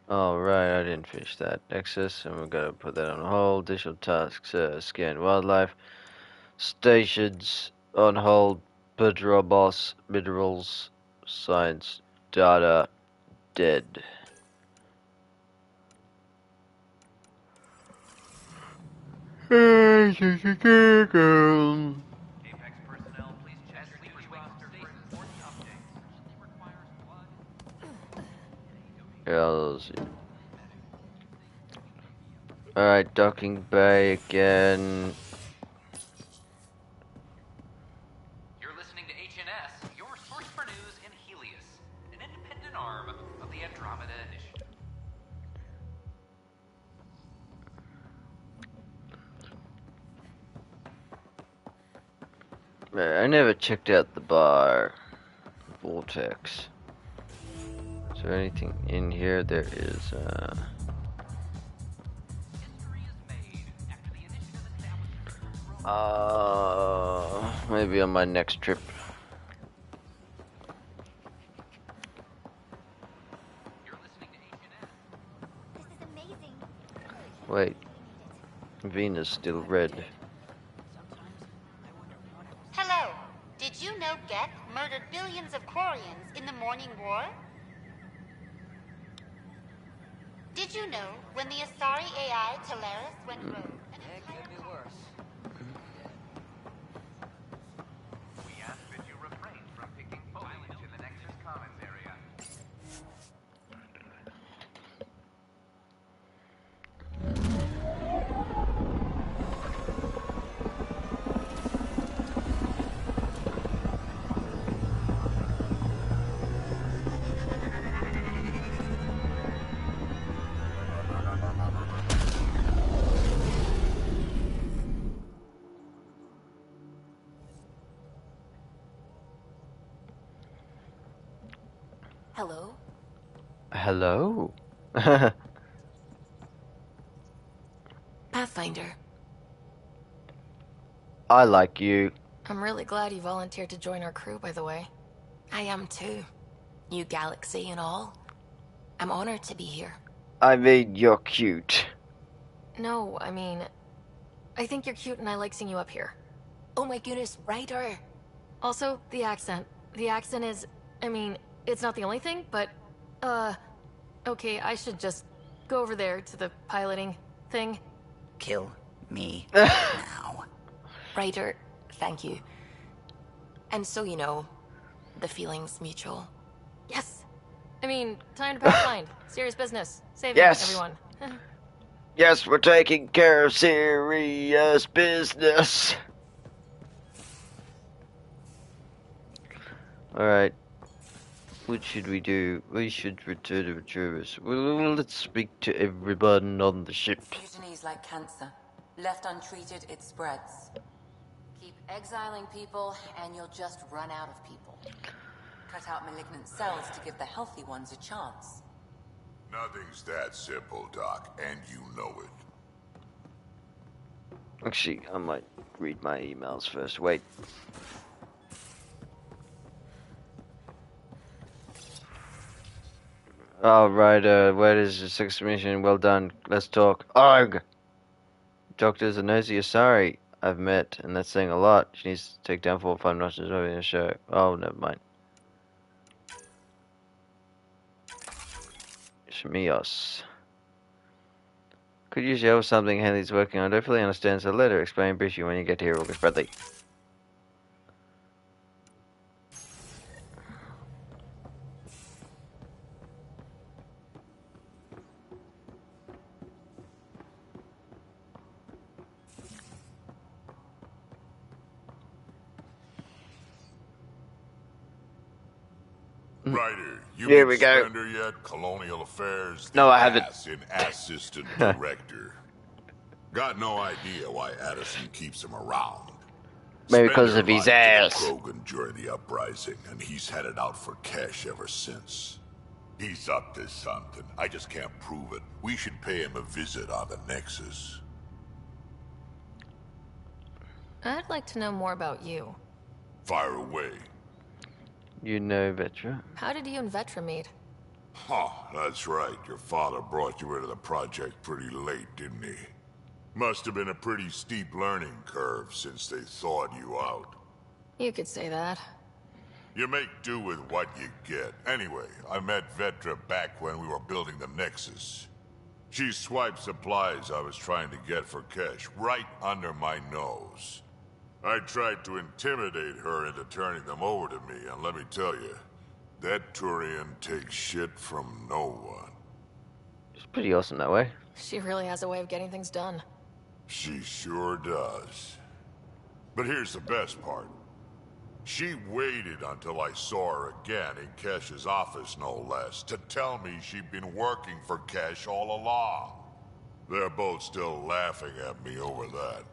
Oh, right, I didn't finish that. Nexus, and we're gonna put that on hold. Additional tasks, scan wildlife. Stations on hold. Minerals, science, data, dead. Alright, docking bay again. You're listening to HNS, your source for news in Helios, an independent arm of the Andromeda Initiative. I never checked out the bar. Vortex. Is there anything in here? There is, maybe on my next trip. Wait, Venus still red. Hello. Did you know Geth murdered billions of Quarians in the Morning War? Did you know when the Asari AI Teleris went rogue? It could be worse. We ask that you refrain from picking foliage in the Nexus Commons area. Hello? Hello? Pathfinder. I like you. I'm really glad you volunteered to join our crew, by the way. I am too. New galaxy and all. I'm honored to be here. I mean, you're cute. No, I mean, I think you're cute and I like seeing you up here. Oh my goodness, Ryder! Also, the accent. The accent is, I mean, it's not the only thing, but, okay, I should just go over there to the piloting thing. Kill me now. Ryder, thank you. And so you know, the feeling's mutual. Yes! I mean, time to pathfind. Serious business. Saving everyone. Yes, we're taking care of serious business. Alright. What should we do? We should return to Retrievers. Well, let's speak to everyone on the ship. Mutiny's like cancer. Left untreated, it spreads. Keep exiling people, and you'll just run out of people. Cut out malignant cells to give the healthy ones a chance. Nothing's that simple, Doc, and you know it. Actually, I might read my emails first. Wait. Oh, right, where is the sixth mission? Well done. Let's talk. Arg! Doctors and nurses are sorry I've met, and that's saying a lot. She needs to take down 4 or 5 notches over the show. Oh, never mind. Shmios. Could use help with something Haley's working on. I don't fully understand, so let her explain briefly when you get here, August Bradley. Ryder, you Here meet we go. Slender yet? Colonial Affairs? No, The I haven't. ass in Assistant Director. Got no idea why Addison keeps him around. Maybe because Spender of his lied to the ass. Krogan during the uprising, and he's headed out for cash ever since. He's up to something. I just can't prove it. We should pay him a visit on the Nexus. I'd like to know more about you. Fire away. You know Vetra. How did you and Vetra meet? Huh, that's right. Your father brought you into the project pretty late, didn't he? Must have been a pretty steep learning curve since they thawed you out. You could say that. You make do with what you get. Anyway, I met Vetra back when we were building the Nexus. She swiped supplies I was trying to get for cash right under my nose. I tried to intimidate her into turning them over to me, and let me tell you, that Turian takes shit from no one. It's pretty awesome that way. She really has a way of getting things done. She sure does. But here's the best part. She waited until I saw her again in Kesh's office, no less, to tell me she'd been working for Kesh all along. They're both still laughing at me over that.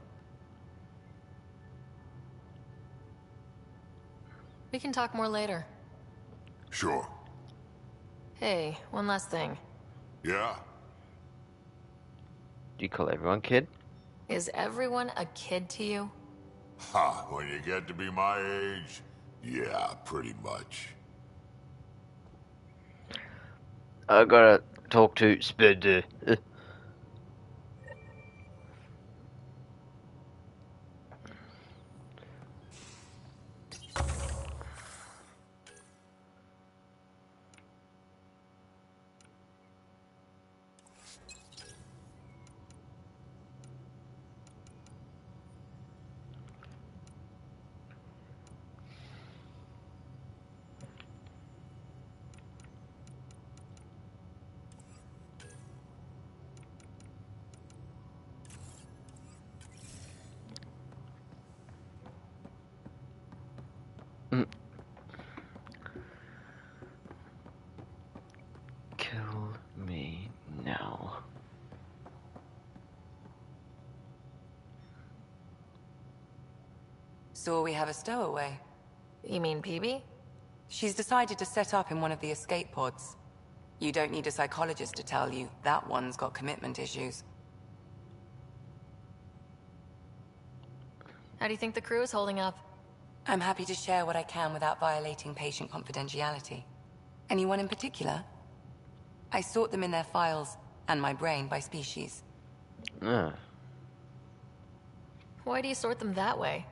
We can talk more later. Sure. Hey, one last thing. Yeah? Do you call everyone kid? Is everyone a kid to you? Ha, when you get to be my age, yeah, pretty much. I gotta talk to Spud. Kill me now. So we have a stowaway. You mean PB? She's decided to set up in one of the escape pods. You don't need a psychologist to tell you that one's got commitment issues. How do you think the crew is holding up? I'm happy to share what I can without violating patient confidentiality. Anyone in particular? I sort them in their files, and my brain by species. Why do you sort them that way?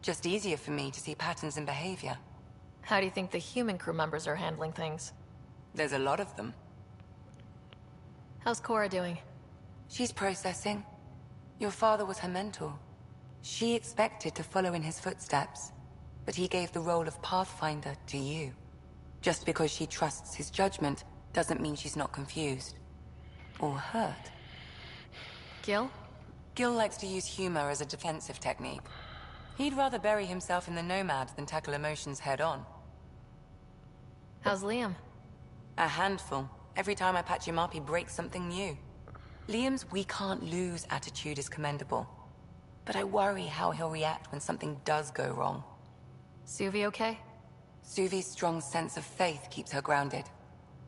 Just easier for me to see patterns in behavior. How do you think the human crew members are handling things? There's a lot of them. How's Cora doing? She's processing. Your father was her mentor. She expected to follow in his footsteps, but he gave the role of Pathfinder to you. Just because she trusts his judgment doesn't mean she's not confused. Or hurt. Gil? Gil likes to use humor as a defensive technique. He'd rather bury himself in the Nomad than tackle emotions head-on. How's Liam? A handful. Every time I patch him up, he breaks something new. Liam's "we can't lose" attitude is commendable. But I worry how he'll react when something does go wrong. Suvi okay? Suvi's strong sense of faith keeps her grounded.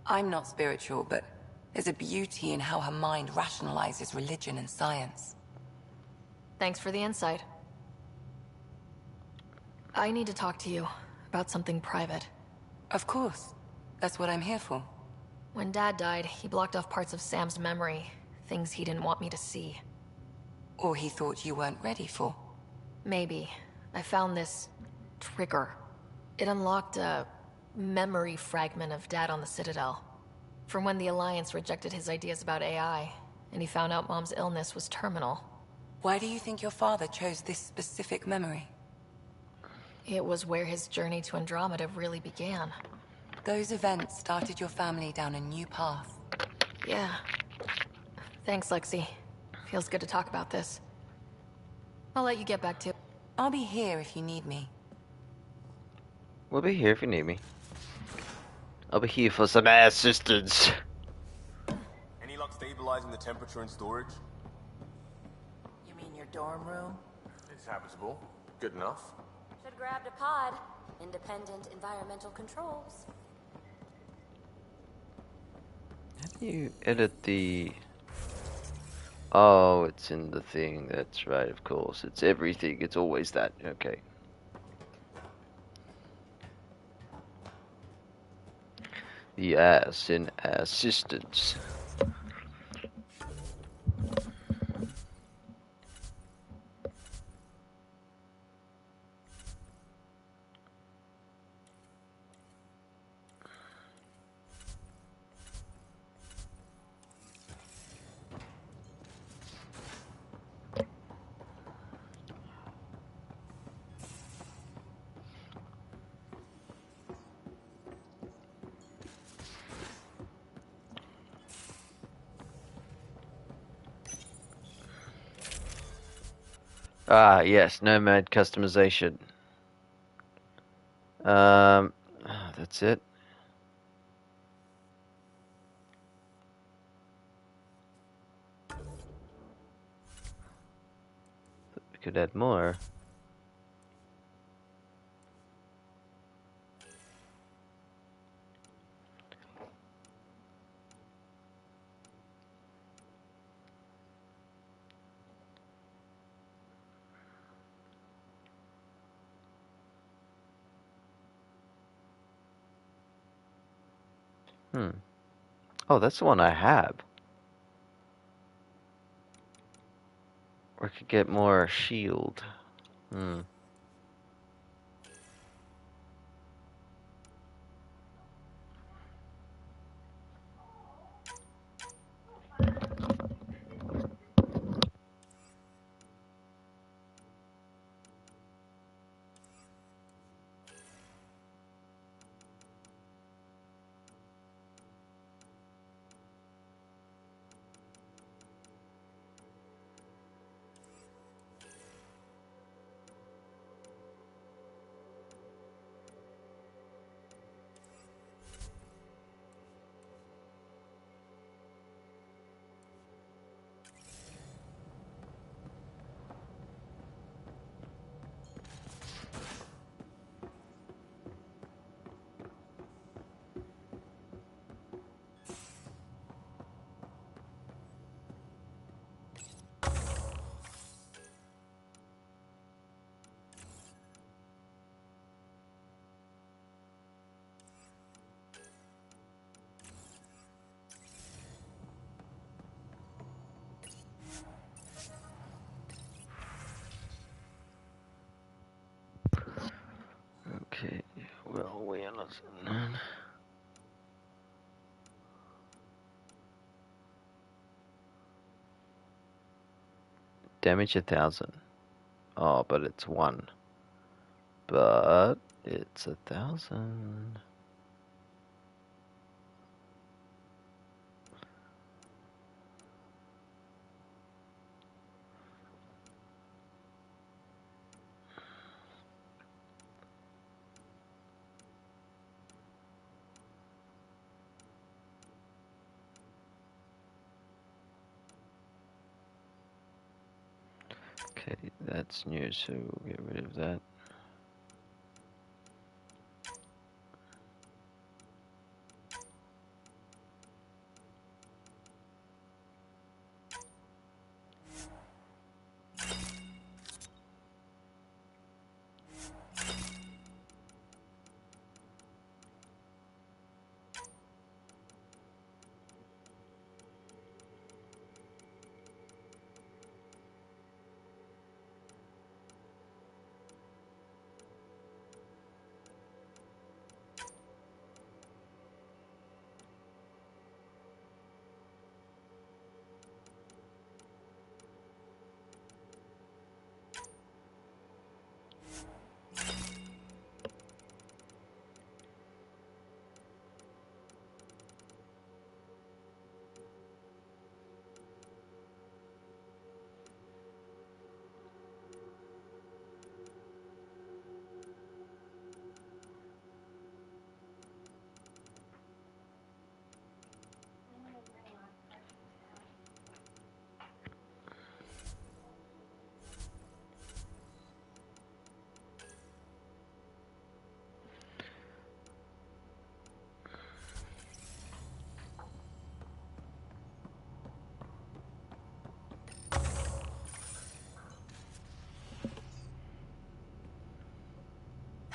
I'm not spiritual, but there's a beauty in how her mind rationalizes religion and science. Thanks for the insight. I need to talk to you about something private. Of course. That's what I'm here for. When Dad died, he blocked off parts of Sam's memory, things he didn't want me to see. Or he thought you weren't ready for? Maybe. I found this trigger. It unlocked a memory fragment of Dad on the Citadel. From when the Alliance rejected his ideas about AI, and he found out Mom's illness was terminal. Why do you think your father chose this specific memory? It was where his journey to Andromeda really began. Those events started your family down a new path. Yeah. Thanks, Lexi. Feels good to talk about this. I'll let you get back to it. I'll be here if you need me. We'll be here if you need me. I'll be here for some assistance. Any luck stabilizing the temperature in storage? You mean your dorm room? It's habitable. Good enough. Should grabbed a pod. Independent environmental controls. How do you edit the... Oh, it's in the thing. That's right, of course. It's everything. It's always that. Okay. The ass in assistance. Ah, yes, Nomad customization. That's it. We could add more. Oh, that's the one I have. Or I could get more shield. Okay, well, we are not... Damage 1,000. Oh, but it's 1. But it's 1,000. Okay, that's new, so we'll get rid of that.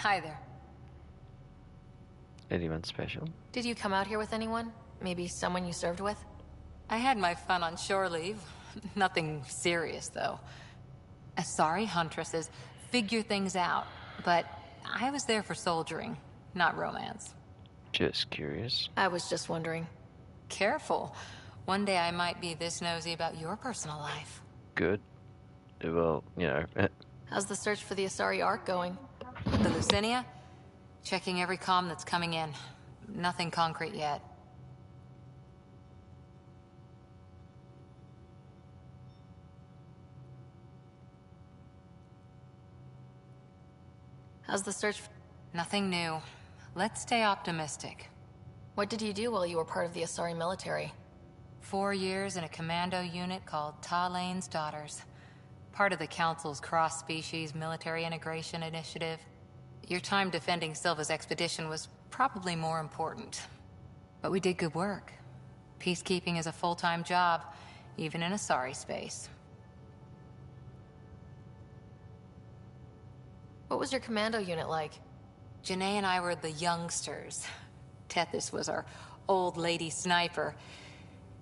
Hi there. Anyone special? Did you come out here with anyone? Maybe someone you served with? I had my fun on shore leave. Nothing serious, though. Asari huntresses figure things out, but I was there for soldiering, not romance. Just curious. I was just wondering. Careful. One day I might be this nosy about your personal life. Good. Well, you know. How's the search for the Asari Ark going? The Lucinia? Checking every comm that's coming in. Nothing concrete yet. How's the search? Nothing new. Let's stay optimistic. What did you do while you were part of the Asari military? 4 years in a commando unit called Talane's Daughters. Part of the Council's cross-species military integration initiative. Your time defending Silva's expedition was probably more important. But we did good work. Peacekeeping is a full-time job, even in Asari space. What was your commando unit like? Janae and I were the youngsters. Tethys was our old lady sniper.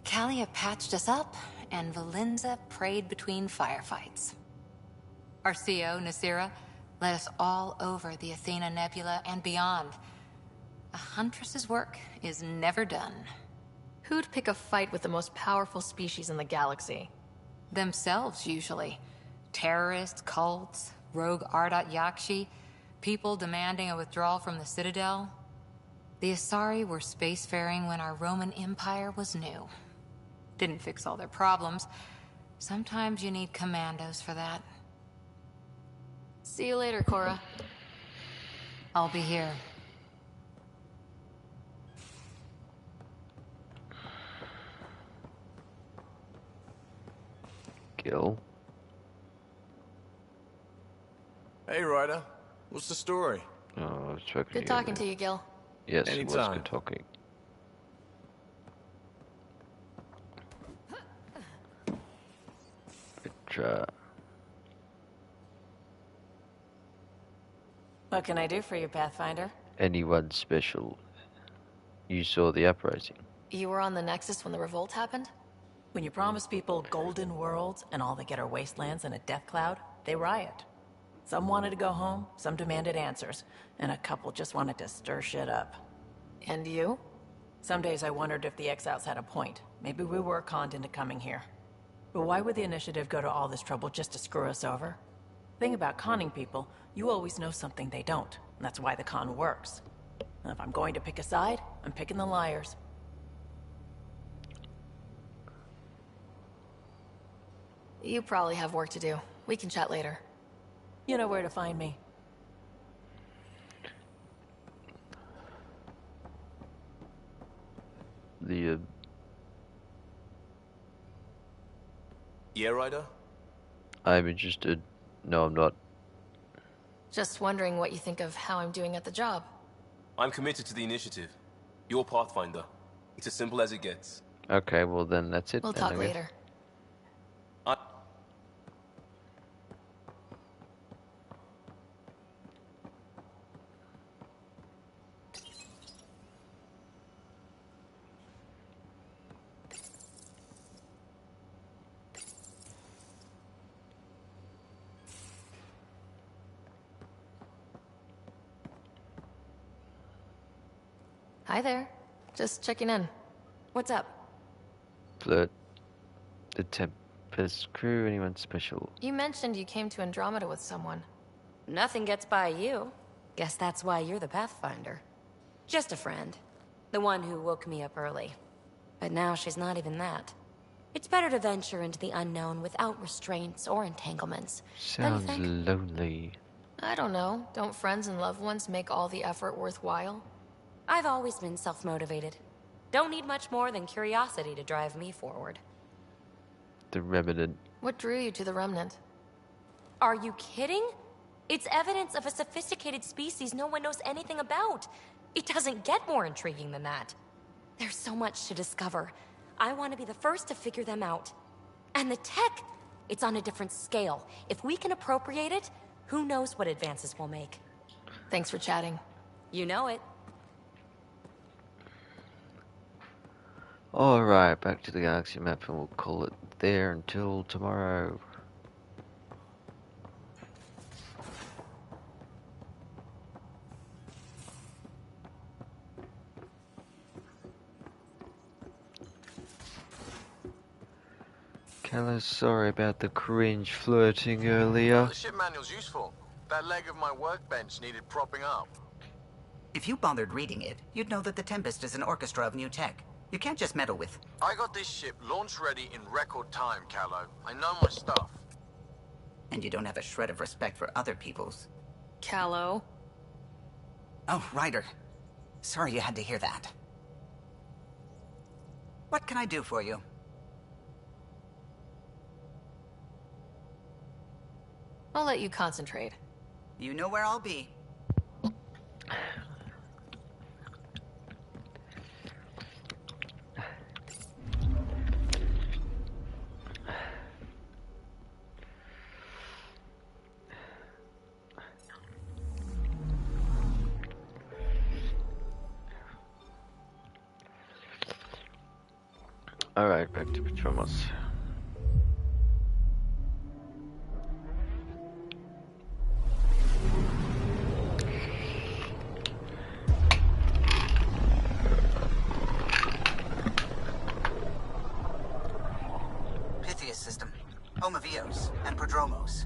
Kalia patched us up, and Valenza prayed between firefights. Our CO, Nasira, led us all over the Athena Nebula and beyond. A huntress's work is never done. Who'd pick a fight with the most powerful species in the galaxy? Themselves, usually. Terrorists, cults, rogue Ardat Yakshi, people demanding a withdrawal from the Citadel. The Asari were spacefaring when our Roman Empire was new. Didn't fix all their problems. Sometimes you need commandos for that. See you later, Cora. I'll be here. Gil. Hey, Ryder. What's the story? Oh, I've spoken Good talking to you, Gil. Yes, it was Anytime. good talking. What can I do for you, Pathfinder? Anyone special? You saw the uprising. You were on the Nexus when the revolt happened? When you promise people golden worlds and all they get are wastelands and a death cloud, they riot. Some wanted to go home, some demanded answers, and a couple just wanted to stir shit up. And you? Some days I wondered if the exiles had a point. Maybe we were conned into coming here. But why would the Initiative go to all this trouble just to screw us over? Thing about conning people, you always know something they don't. And that's why the con works. And if I'm going to pick a side, I'm picking the liars. You probably have work to do. We can chat later. You know where to find me. Yeah, Ryder? I'm interested. No, I'm not. Just wondering what you think of how I'm doing at the job. I'm committed to the initiative. You're Pathfinder. It's as simple as it gets. Okay, well then that's it. We'll then, talk I guess. later. Hi there. Just checking in. What's up? The Tempest crew, anyone special? You mentioned you came to Andromeda with someone. Nothing gets by you. Guess that's why you're the Pathfinder. Just a friend. The one who woke me up early. But now she's not even that. It's better to venture into the unknown without restraints or entanglements. Sounds lonely. I don't know. Don't friends and loved ones make all the effort worthwhile? I've always been self-motivated. Don't need much more than curiosity to drive me forward. The Remnant. What drew you to the Remnant? Are you kidding? It's evidence of a sophisticated species no one knows anything about. It doesn't get more intriguing than that. There's so much to discover. I want to be the first to figure them out. And the tech, it's on a different scale. If we can appropriate it, who knows what advances we'll make. Thanks for chatting. You know it. Alright, back to the galaxy map and we'll call it there until tomorrow. Kelly, sorry about the cringe flirting earlier. The ship manual's useful. That leg of my workbench needed propping up. If you bothered reading it, you'd know that the Tempest is an orchestra of new tech. You can't just meddle with... I got this ship launch ready in record time, Callow. I know my stuff. And you don't have a shred of respect for other people's. Callow. Oh, Ryder. Sorry you had to hear that. What can I do for you? I'll let you concentrate. You know where I'll be. Alright, back to Petromos. Pythias system, Homovios, and Prodromos.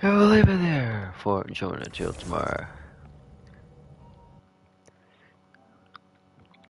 I will leave it there for Jonah till tomorrow.